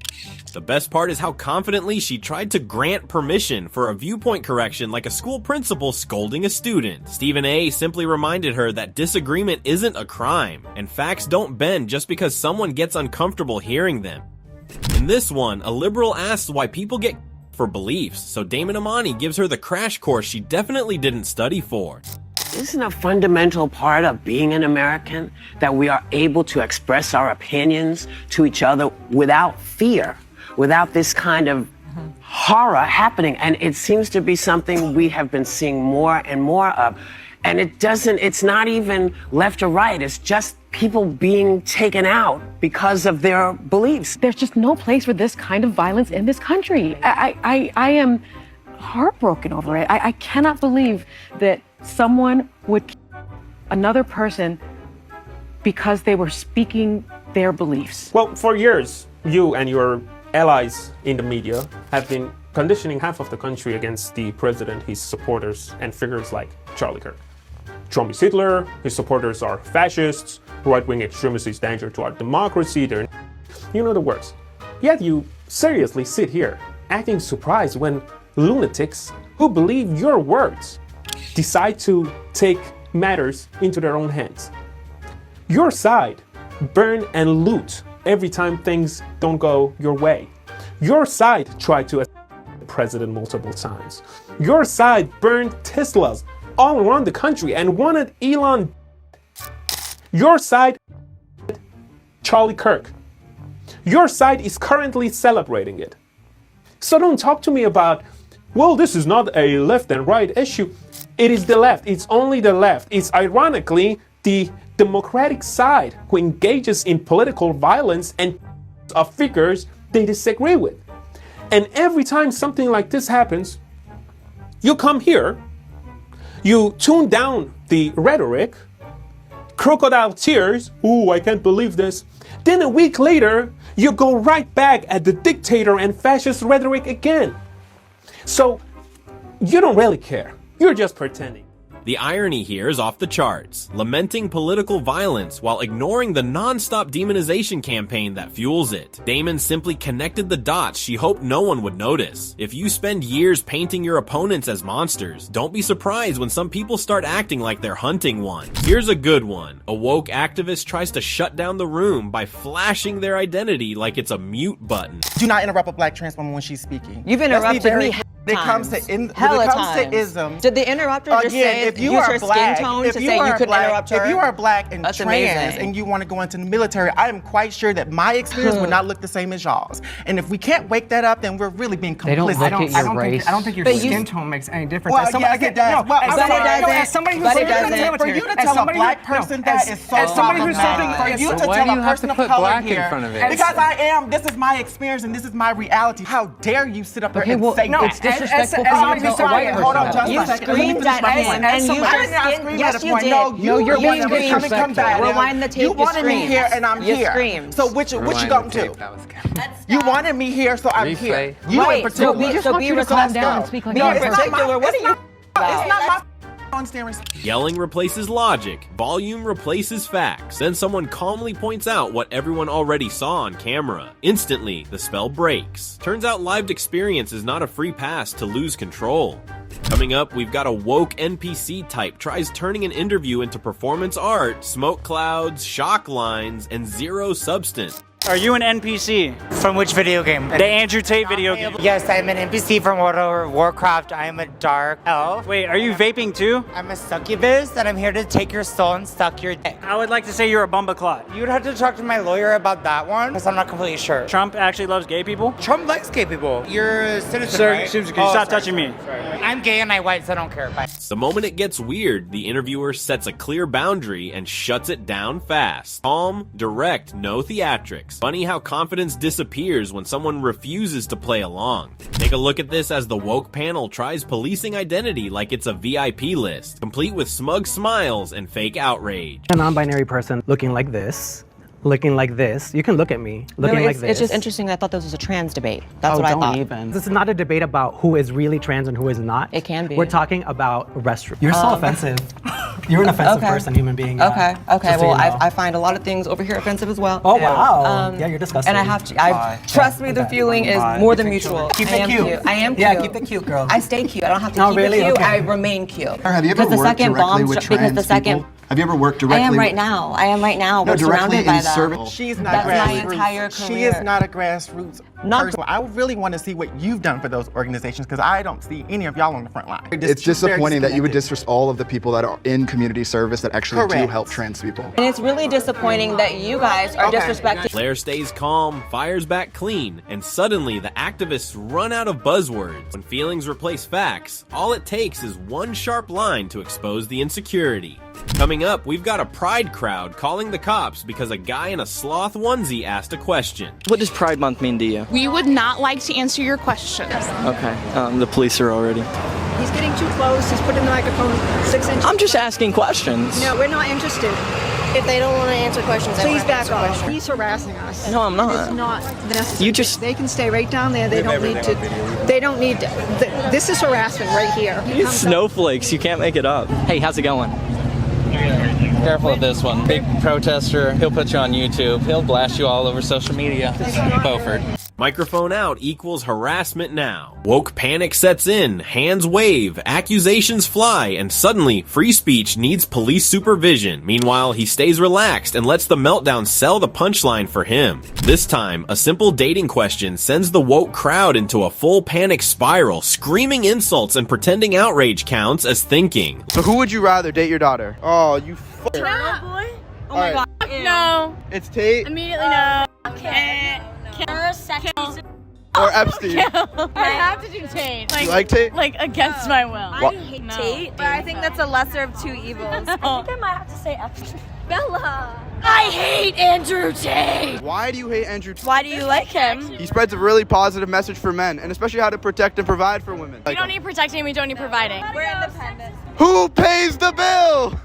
[SPEAKER 2] The best part is how confidently she tried to grant permission for a viewpoint correction like a school principal scolding a student. Stephen A. simply reminded her that disagreement isn't a crime, and facts don't bend just because someone gets uncomfortable hearing them. In this one, a liberal asks why people get for beliefs, so Damon Imani gives her the crash course she definitely didn't study for.
[SPEAKER 15] Isn't a fundamental part of being an American that we are able to express our opinions to each other without fear, without this kind of horror happening? And it seems to be something we have been seeing more and more of. And it's not even left or right. It's just people being taken out because of their beliefs.
[SPEAKER 1] There's just no place for this kind of violence in this country. I am heartbroken over it. I cannot believe that someone would kill another person because they were speaking their beliefs.
[SPEAKER 17] Well, for years, you and your allies in the media have been conditioning half of the country against the president, his supporters, and figures like Charlie Kirk. Trump is Hitler, his supporters are fascists, right-wing extremists is danger to our democracy, you know the words. Yet you seriously sit here, acting surprised when lunatics who believe your words decide to take matters into their own hands. Your side burn and loot every time things don't go your way. Your side tried to assassinate the president multiple times. Your side burned Teslas all around the country and wanted Elon. Your side Charlie Kirk. Your side is currently celebrating it. So don't talk to me about, well, this is not a left and right issue. It is the left. It's only the left. It's ironically the Democratic side who engages in political violence and of figures they disagree with. And every time something like this happens, you come here, you tune down the rhetoric, crocodile tears, ooh, I can't believe this. Then a week later, you go right back at the dictator and fascist rhetoric again. So, you don't really care. You're just pretending.
[SPEAKER 2] The irony here is off the charts, lamenting political violence while ignoring the non-stop demonization campaign that fuels it. Damon simply connected the dots she hoped no one would notice. If you spend years painting your opponents as monsters, don't be surprised when some people start acting like they're hunting one. Here's a good one. A woke activist tries to shut down the room by flashing their identity like it's a mute button.
[SPEAKER 19] Do not interrupt a black trans woman when she's speaking.
[SPEAKER 21] You've interrupted me
[SPEAKER 19] When it comes to isms.
[SPEAKER 21] Did the interrupter just say
[SPEAKER 19] if you
[SPEAKER 21] use
[SPEAKER 19] are
[SPEAKER 21] your
[SPEAKER 19] black,
[SPEAKER 21] skin tone
[SPEAKER 19] if
[SPEAKER 21] to
[SPEAKER 19] you
[SPEAKER 21] say
[SPEAKER 19] are
[SPEAKER 21] you couldn't
[SPEAKER 19] black,
[SPEAKER 21] interrupt her?
[SPEAKER 19] if you are black and
[SPEAKER 21] That's
[SPEAKER 19] trans
[SPEAKER 21] amazing.
[SPEAKER 19] and you want to go into the military, I am quite sure that my experience would not look the same as y'all's. And if we can't wake that up, then we're really being complicit.
[SPEAKER 22] They don't look at your race.
[SPEAKER 19] I don't think your
[SPEAKER 21] skin
[SPEAKER 19] tone makes any difference. Well, yes, it does.
[SPEAKER 21] But it doesn't.
[SPEAKER 19] For you to tell a black person that is so problematic. For you to tell a person of color here, because I am. This is my experience and this is my reality. How dare you sit up there and say
[SPEAKER 22] no? It's disrespectful for you to tell a white person.
[SPEAKER 19] Hold on, just
[SPEAKER 21] you
[SPEAKER 19] a second.
[SPEAKER 21] screamed at him, and you yes, you did.
[SPEAKER 19] No, you're being disrespectful.
[SPEAKER 21] Rewind the tape.
[SPEAKER 19] You wanted me here, and I'm here.
[SPEAKER 21] Screamed.
[SPEAKER 19] So what you gonna do? You wanted me here, so I'm here. You in particular.
[SPEAKER 21] So be calm down and speak like that. In particular, what are you?
[SPEAKER 19] It's not my.
[SPEAKER 2] Yelling replaces logic, volume replaces facts, then someone calmly points out what everyone already saw on camera. Instantly, the spell breaks. Turns out lived experience is not a free pass to lose control. Coming up, we've got a woke NPC type tries turning an interview into performance art, smoke clouds, shock lines, and zero substance.
[SPEAKER 23] Are you an NPC? From which video game? The Andrew Tate video game.
[SPEAKER 27] Yes, I'm an NPC from World of Warcraft. I am a dark elf.
[SPEAKER 23] Wait, are you vaping too?
[SPEAKER 27] I'm a succubus, and I'm here to take your soul and suck your dick.
[SPEAKER 23] I would like to say you're a bumbaclot.
[SPEAKER 27] You'd have to talk to my lawyer about that one, because I'm not completely sure.
[SPEAKER 23] Trump actually loves gay people?
[SPEAKER 27] Trump likes gay people. You're a citizen,
[SPEAKER 23] Sir,
[SPEAKER 27] right?
[SPEAKER 23] Can you stop touching me?
[SPEAKER 27] Sorry. I'm gay and I'm white, so I don't care. Bye.
[SPEAKER 2] The moment it gets weird, the interviewer sets a clear boundary and shuts it down fast. Calm, direct, no theatrics. Funny how confidence disappears when someone refuses to play along. Take a look at this as the woke panel tries policing identity like it's a VIP list, complete with smug smiles and fake outrage.
[SPEAKER 28] A non-binary person looking like this. Looking like this. You can look at me looking like this.
[SPEAKER 21] It's just interesting. I thought this was a trans debate. That's what I thought.
[SPEAKER 28] This is not a debate about who is really trans and who is not.
[SPEAKER 21] It can be.
[SPEAKER 28] We're talking about restrooms. You're so offensive. You're an offensive person, human being.
[SPEAKER 21] Okay. Well, I find a lot of things over here offensive as well.
[SPEAKER 28] Oh, wow. Yeah, you're disgusting.
[SPEAKER 21] And I have to. Trust me, the feeling is more than mutual.
[SPEAKER 28] Keep it cute.
[SPEAKER 21] I am cute.
[SPEAKER 28] Yeah, keep it cute, girl.
[SPEAKER 21] I stay cute. I don't have to keep it cute. I remain cute.
[SPEAKER 29] Have you ever worked directly with trans people? Have you ever worked directly?
[SPEAKER 21] I am right now. We're surrounded by them.
[SPEAKER 19] She's not
[SPEAKER 21] That's
[SPEAKER 19] grassroots.
[SPEAKER 21] my entire career.
[SPEAKER 19] She is not a grassroots Personally, I really want to see what you've done for those organizations because I don't see any of y'all on the front line.
[SPEAKER 3] It's disappointing that you would disrespect all of the people that are in community service that actually do help trans people.
[SPEAKER 21] And it's really disappointing that you guys are disrespecting.
[SPEAKER 2] Claire stays calm, fires back clean, and suddenly the activists run out of buzzwords. When feelings replace facts, all it takes is one sharp line to expose the insecurity. Coming up, we've got a pride crowd calling the cops because a guy in a sloth onesie asked a question.
[SPEAKER 4] What does Pride Month mean to you?
[SPEAKER 6] We would not like to answer your questions.
[SPEAKER 4] Okay, the police are already.
[SPEAKER 7] He's getting too close. He's putting the microphone 6 inches.
[SPEAKER 4] I'm just asking questions.
[SPEAKER 7] No, we're not interested.
[SPEAKER 21] If they don't want to answer questions, they
[SPEAKER 7] please
[SPEAKER 21] won't
[SPEAKER 7] back
[SPEAKER 21] answer
[SPEAKER 7] off.
[SPEAKER 21] questions.
[SPEAKER 7] He's harassing us.
[SPEAKER 4] No, I'm not.
[SPEAKER 7] It's not necessary.
[SPEAKER 4] You just.
[SPEAKER 7] They can stay right down there. They don't need to. They don't need to. This is harassment right here.
[SPEAKER 4] You snowflakes. You can't make it up. Hey, how's it going? Careful of this one. Big protester. He'll put you on YouTube. He'll blast you all over social media. Beaufort.
[SPEAKER 2] Microphone out equals harassment now. Woke panic sets in, hands wave, accusations fly, and suddenly free speech needs police supervision. Meanwhile, he stays relaxed and lets the Meltdown sell the punchline for him. This time, a simple dating question sends the woke crowd into a full panic spiral, screaming insults and pretending outrage counts as thinking.
[SPEAKER 29] So who would you rather date your daughter? Oh, you
[SPEAKER 18] boy? Oh my
[SPEAKER 29] All right.
[SPEAKER 18] god. No.
[SPEAKER 29] It's Tate
[SPEAKER 18] Immediately no.
[SPEAKER 29] or Epstein.
[SPEAKER 18] I have to do Tate.
[SPEAKER 29] You like Tate?
[SPEAKER 18] Like against my will.
[SPEAKER 29] I
[SPEAKER 18] hate Tate, but I think that's a lesser of two evils. I think I might have to say Epstein. Bella. I hate Andrew Tate.
[SPEAKER 29] Why do you hate Andrew Tate?
[SPEAKER 18] Why do you like him?
[SPEAKER 29] He spreads a really positive message for men, and especially how to protect and provide for women.
[SPEAKER 18] We don't need protecting, we don't need providing. We're independent.
[SPEAKER 29] Who pays the bill?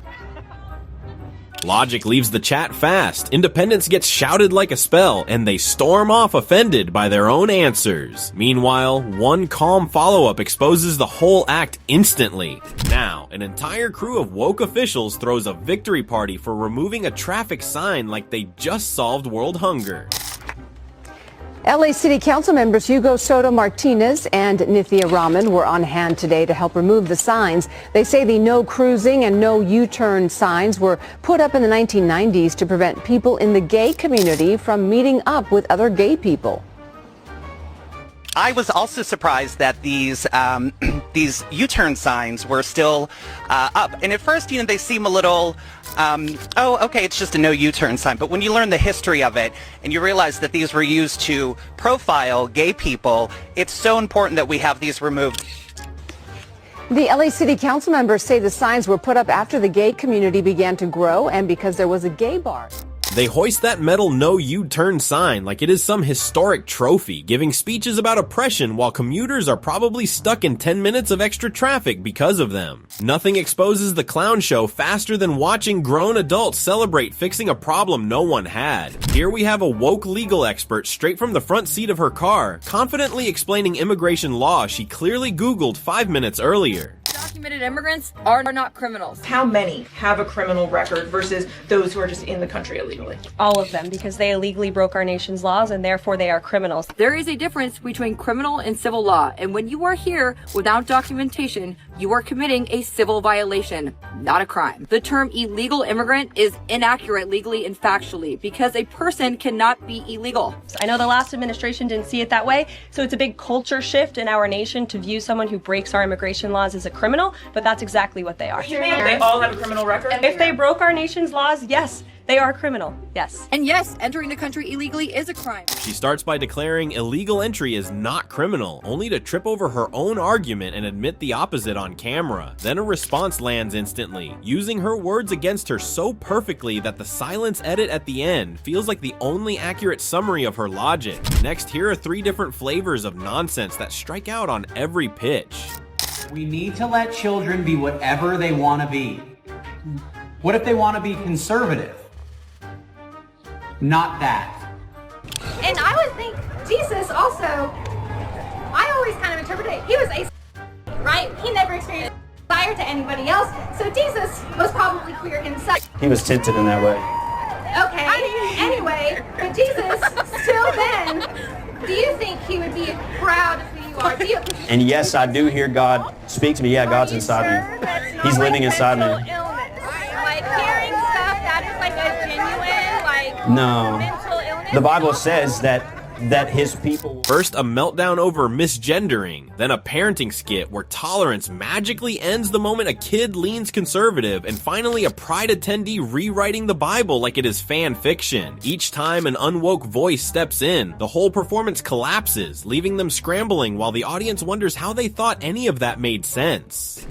[SPEAKER 2] Logic leaves the chat fast, independence gets shouted like a spell, and they storm off offended by their own answers. Meanwhile, one calm follow-up exposes the whole act instantly. Now, an entire crew of woke officials throws a victory party for removing a traffic sign like they just solved world hunger.
[SPEAKER 20] LA City Council members Hugo Soto Martinez and Nithya Raman were on hand today to help remove the signs. They say the no cruising and no U-turn signs were put up in the 1990s to prevent people in the gay community from meeting up with other gay people.
[SPEAKER 24] I was also surprised that these U-turn signs were still up. And at first, they seem a little, oh, okay, it's just a no U-turn sign. But when you learn the history of it and you realize that these were used to profile gay people, it's so important that we have these removed.
[SPEAKER 20] The LA City Council members say the signs were put up after the gay community began to grow and because there was a gay bar.
[SPEAKER 2] They hoist that metal no U-turn sign like it is some historic trophy, giving speeches about oppression while commuters are probably stuck in 10 minutes of extra traffic because of them. Nothing exposes the clown show faster than watching grown adults celebrate fixing a problem no one had. Here we have a woke legal expert straight from the front seat of her car, confidently explaining immigration law she clearly Googled 5 minutes earlier.
[SPEAKER 25] Undocumented immigrants are not criminals.
[SPEAKER 26] How many have a criminal record versus those who are just in the country illegally?
[SPEAKER 30] All of them, because they illegally broke our nation's laws and therefore they are criminals.
[SPEAKER 25] There is a difference between criminal and civil law, and when you are here without documentation, you are committing a civil violation, not a crime. The term illegal immigrant is inaccurate legally and factually because a person cannot be illegal.
[SPEAKER 30] I know the last administration didn't see it that way, so it's a big culture shift in our nation to view someone who breaks our immigration laws as a criminal, but that's exactly what they are.
[SPEAKER 26] They all have a criminal record?
[SPEAKER 30] If they broke our nation's laws, yes, they are criminal, yes.
[SPEAKER 25] And yes, entering the country illegally is a crime.
[SPEAKER 2] She starts by declaring illegal entry is not criminal, only to trip over her own argument and admit the opposite on camera. Then a response lands instantly, using her words against her so perfectly that the silence edit at the end feels like the only accurate summary of her logic. Next, here are 3 different flavors of nonsense that strike out on every pitch.
[SPEAKER 31] We need to let children be whatever they want to be. What if they want to be conservative? Not that.
[SPEAKER 32] And I would think Jesus also, I always kind of interpret it, he was a right? He never experienced desire to anybody else, so Jesus was probably queer himself.
[SPEAKER 33] He was tinted in that way.
[SPEAKER 32] Okay, anyway, but Jesus, still then, do you think he would be proud of who you are? Do you?
[SPEAKER 33] And yes, I do hear God speak to me. Yeah, God's inside me. He's living inside me.
[SPEAKER 32] Like hearing stuff that is like a genuine, like
[SPEAKER 33] No.
[SPEAKER 32] mental illness?
[SPEAKER 33] The Bible says that that his people...
[SPEAKER 2] First, a meltdown over misgendering, then a parenting skit where tolerance magically ends the moment a kid leans conservative, and finally a Pride attendee rewriting the Bible like it is fan fiction. Each time an UnWoke voice steps in, the whole performance collapses, leaving them scrambling while the audience wonders how they thought any of that made sense.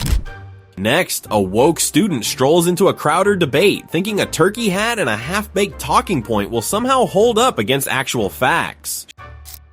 [SPEAKER 2] Next, a woke student strolls into a Crowder debate, thinking a turkey hat and a half-baked talking point will somehow hold up against actual facts.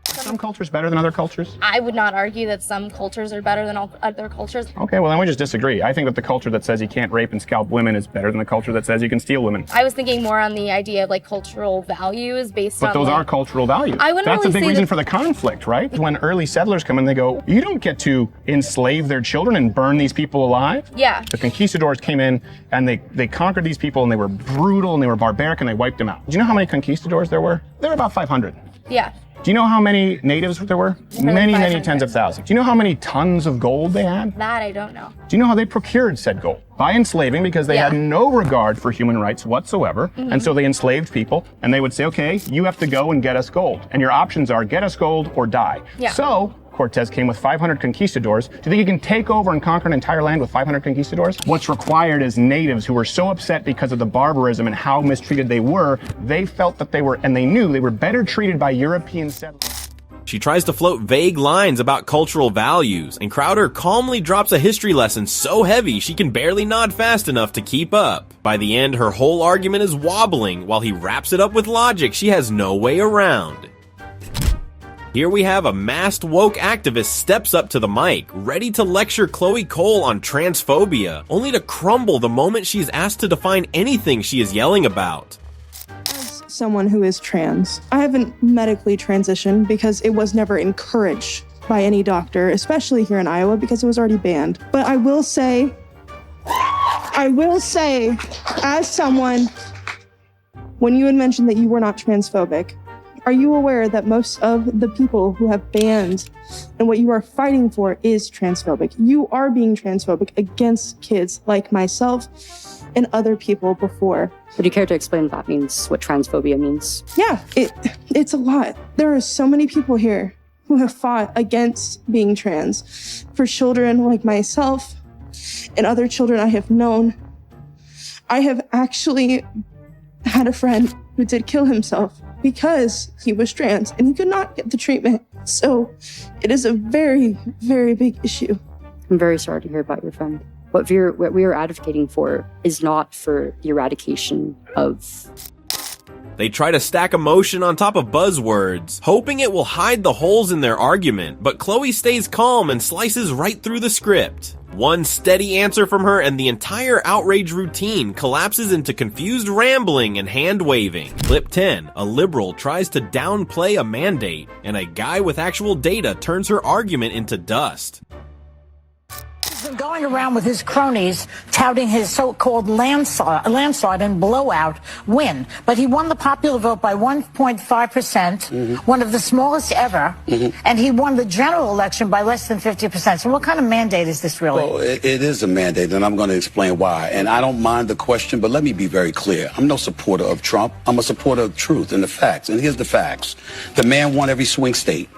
[SPEAKER 1] Some cultures better than other cultures?
[SPEAKER 18] I would not argue that some cultures are better than other cultures.
[SPEAKER 1] Okay, well then we just disagree. I think that the culture that says you can't rape and scalp women is better than the culture that says you can steal women.
[SPEAKER 18] I was thinking more on the idea of like cultural values based on.
[SPEAKER 1] But those are cultural values.
[SPEAKER 18] I wouldn't
[SPEAKER 1] That's
[SPEAKER 18] really
[SPEAKER 1] a big
[SPEAKER 18] say
[SPEAKER 1] reason
[SPEAKER 18] that...
[SPEAKER 1] for the conflict, right? When early settlers come in, they go, you don't get to enslave their children and burn these people alive.
[SPEAKER 18] Yeah.
[SPEAKER 1] The conquistadors came in and they conquered these people and they were brutal and they were barbaric and they wiped them out. Do you know how many conquistadors there were? There were about 500.
[SPEAKER 18] Yeah.
[SPEAKER 1] Do you know how many natives there were? Many tens of thousands. Do you know how many tons of gold they had?
[SPEAKER 18] That I don't know.
[SPEAKER 1] Do you know how they procured said gold? By enslaving, because they had no regard for human rights whatsoever. And so they enslaved people and they would say, okay, you have to go and get us gold. And your options are get us gold or die.
[SPEAKER 18] Yeah.
[SPEAKER 1] So Cortez came with 500 conquistadors. Do you think he can take over and conquer an entire land with 500 conquistadors? What's required is natives who were so upset because of the barbarism and how mistreated they were, they felt that they were, and they knew they were better treated by European settlers.
[SPEAKER 2] She tries to float vague lines about cultural values, and Crowder calmly drops a history lesson so heavy she can barely nod fast enough to keep up. By the end, her whole argument is wobbling, while he wraps it up with logic she has no way around. Here we have a masked woke activist steps up to the mic, ready to lecture Chloe Cole on transphobia, only to crumble the moment she's asked to define anything she is yelling about.
[SPEAKER 5] As someone who is trans, I haven't medically transitioned because it was never encouraged by any doctor, especially here in Iowa, because it was already banned. But I will say, as someone, when you had mentioned that you were not transphobic, are you aware that most of the people who have bans and what you are fighting for is transphobic? You are being transphobic against kids like myself and other people before.
[SPEAKER 25] Would you care to explain what that means, what transphobia means?
[SPEAKER 5] Yeah, it's a lot. There are so many people here who have fought against being trans. For children like myself and other children I have known, I have actually had a friend who did kill himself because he was trans and he could not get the treatment. So it is a very, very big issue.
[SPEAKER 25] I'm very sorry to hear about your friend. What we are advocating for is not for the eradication of...
[SPEAKER 2] They try to stack emotion on top of buzzwords, hoping it will hide the holes in their argument, but Chloe stays calm and slices right through the script. One steady answer from her and the entire outrage routine collapses into confused rambling and hand-waving. Clip 10, a liberal tries to downplay a mandate, and a guy with actual data turns her argument into dust.
[SPEAKER 8] He's been going around with his cronies touting his so-called landslide and blowout win. But he won the popular vote by 1.5%, one of the smallest ever, and he won the general election by less than 50%. So what kind of mandate is this really?
[SPEAKER 9] Well, it is a mandate, and I'm going to explain why. And I don't mind the question, but let me be very clear. I'm no supporter of Trump. I'm a supporter of truth and the facts. And here's the facts. The man won every swing state.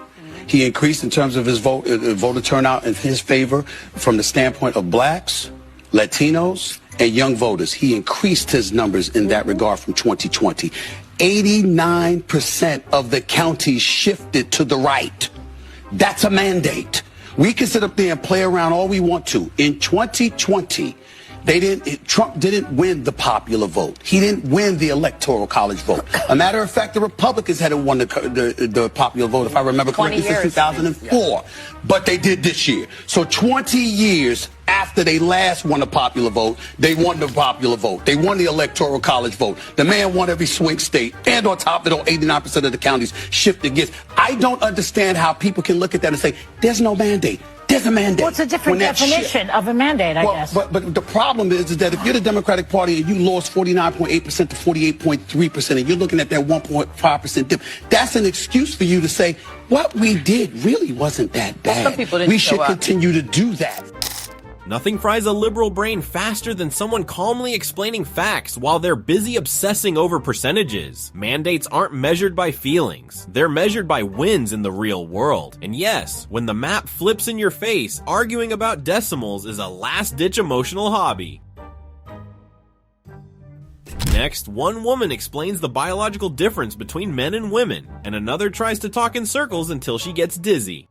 [SPEAKER 9] He increased in terms of his voter turnout in his favor from the standpoint of blacks, Latinos, and young voters. He increased his numbers in that regard from 2020. 89% of the counties shifted to the right. That's a mandate. We can sit up there and play around all we want to. In 2020, Trump didn't win the popular vote. He didn't win the electoral college vote. A matter of fact, the Republicans hadn't won the popular vote, if I remember correctly, since 2004. But they did this year. So 20 years after they last won the popular vote, they won the popular vote. They won the electoral college vote. The man won every swing state. And on top of it, 89% of the counties shifted against. I don't understand how people can look at that and say, there's no mandate. There's a mandate.
[SPEAKER 8] Well, it's a different definition of a mandate, I guess.
[SPEAKER 9] But the problem is that if you're the Democratic Party and you lost 49.8% to 48.3%, and you're looking at that 1.5% dip, that's an excuse for you to say, what we did really wasn't that bad.
[SPEAKER 21] Some people didn't
[SPEAKER 9] we should continue to do that.
[SPEAKER 2] Nothing fries a liberal brain faster than someone calmly explaining facts while they're busy obsessing over percentages. Mandates aren't measured by feelings. They're measured by wins in the real world. And yes, when the map flips in your face, arguing about decimals is a last-ditch emotional hobby. Next, one woman explains the biological difference between men and women, and another tries to talk in circles until she gets dizzy.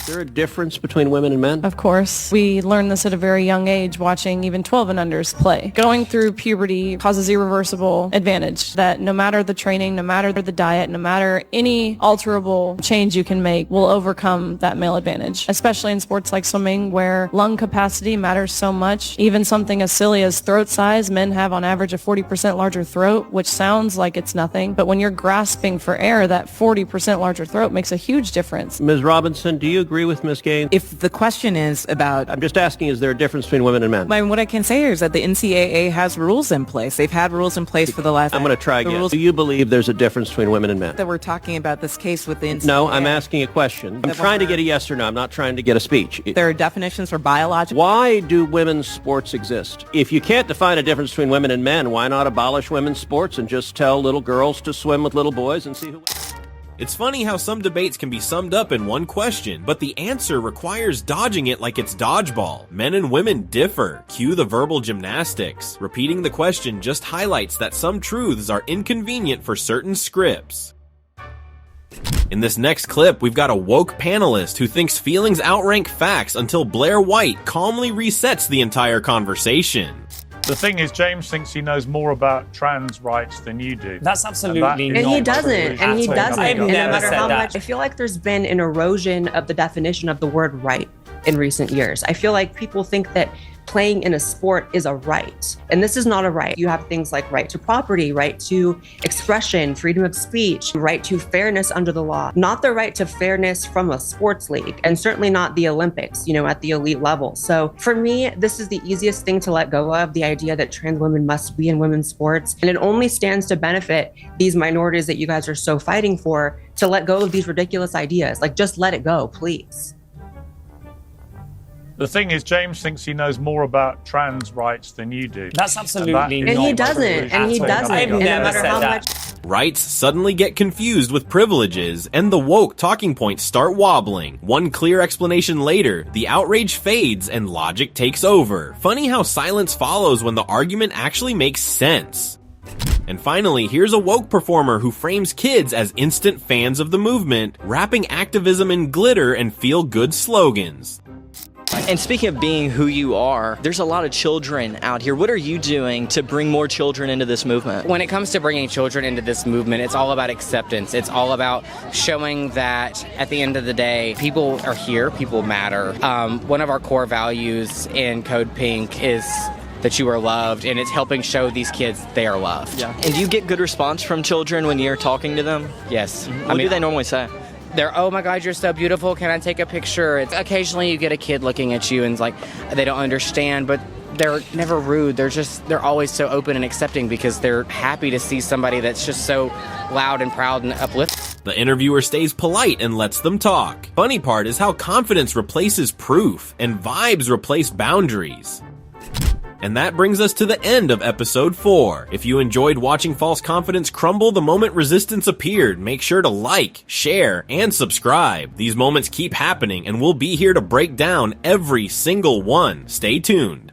[SPEAKER 10] Is there a difference between women and men?
[SPEAKER 11] Of course. We learn this at a very young age watching even 12 and unders play. Going through puberty causes irreversible advantage that no matter the training, no matter the diet, no matter any alterable change you can make will overcome that male advantage, especially in sports like swimming where lung capacity matters so much. Even something as silly as throat size, men have on average a 40% larger throat, which sounds like it's nothing, but when you're grasping for air, that 40% larger throat makes a huge difference.
[SPEAKER 10] Ms. Robinson, do you agree with Ms. Gaines?
[SPEAKER 12] If the question is about...
[SPEAKER 10] I'm just asking, is there a difference between women and men?
[SPEAKER 12] What I can say is that the NCAA has rules in place. They've had rules in place for the last...
[SPEAKER 10] I'm going to try again. Do you believe there's a difference between women and men?
[SPEAKER 12] That we're talking about this case with the NCAA.
[SPEAKER 10] No, I'm asking a question. I'm trying to get a yes or no. I'm not trying to get a speech.
[SPEAKER 12] There are definitions for biological...
[SPEAKER 10] Why do women's sports exist? If you can't define a difference between women and men, why not abolish women's sports and just tell little girls to swim with little boys and see who...
[SPEAKER 2] It's funny how some debates can be summed up in one question, but the answer requires dodging it like it's dodgeball. Men and women differ. Cue the verbal gymnastics. Repeating the question just highlights that some truths are inconvenient for certain scripts. In this next clip, we've got a woke panelist who thinks feelings outrank facts until Blair White calmly resets the entire conversation.
[SPEAKER 13] The thing is, James thinks he knows more about trans rights than you do.
[SPEAKER 14] That's absolutely not.
[SPEAKER 21] And he doesn't. And he doesn't.
[SPEAKER 14] I've
[SPEAKER 21] And no
[SPEAKER 14] never
[SPEAKER 21] matter
[SPEAKER 14] said
[SPEAKER 21] how
[SPEAKER 14] that.
[SPEAKER 21] much, I feel like there's been an erosion of the definition of the word right in recent years. I feel like people think that playing in a sport is a right. And this is not a right. You have things like right to property, right to expression, freedom of speech, right to fairness under the law, not the right to fairness from a sports league, and certainly not the Olympics, at the elite level. So for me, this is the easiest thing to let go of, the idea that trans women must be in women's sports. And it only stands to benefit these minorities that you guys are so fighting for to let go of these ridiculous ideas. Like, just let it go, please.
[SPEAKER 13] The thing is, James thinks he knows more about trans rights than you do.
[SPEAKER 14] That's absolutely
[SPEAKER 13] not.
[SPEAKER 21] And he doesn't. And he doesn't.
[SPEAKER 14] I've
[SPEAKER 21] And no
[SPEAKER 14] never
[SPEAKER 21] matter
[SPEAKER 14] said
[SPEAKER 21] how
[SPEAKER 14] that.
[SPEAKER 21] much.
[SPEAKER 2] Rights suddenly get confused with privileges, and the woke talking points start wobbling. One clear explanation later, the outrage fades and logic takes over. Funny how silence follows when the argument actually makes sense. And finally, here's a woke performer who frames kids as instant fans of the movement, wrapping activism in glitter and feel-good slogans.
[SPEAKER 4] And speaking of being who you are, there's a lot of children out here. What are you doing to bring more children into this movement?
[SPEAKER 15] When it comes to bringing children into this movement, it's all about acceptance. It's all about showing that at the end of the day, people are here, people matter. One of our core values in Code Pink is that you are loved, and it's helping show these kids they are loved.
[SPEAKER 4] Yeah. And do you get good response from children when you're talking to them?
[SPEAKER 15] Yes.
[SPEAKER 4] What do they normally say?
[SPEAKER 15] They're, oh my God, you're so beautiful. Can I take a picture? Occasionally you get a kid looking at you and it's like, they don't understand, but they're never rude. They're always so open and accepting because they're happy to see somebody that's just so loud and proud and uplifting.
[SPEAKER 2] The interviewer stays polite and lets them talk. Funny part is how confidence replaces proof and vibes replace boundaries. And that brings us to the end of episode 4. If you enjoyed watching false confidence crumble the moment resistance appeared, make sure to like, share, and subscribe. These moments keep happening and we'll be here to break down every single one. Stay tuned.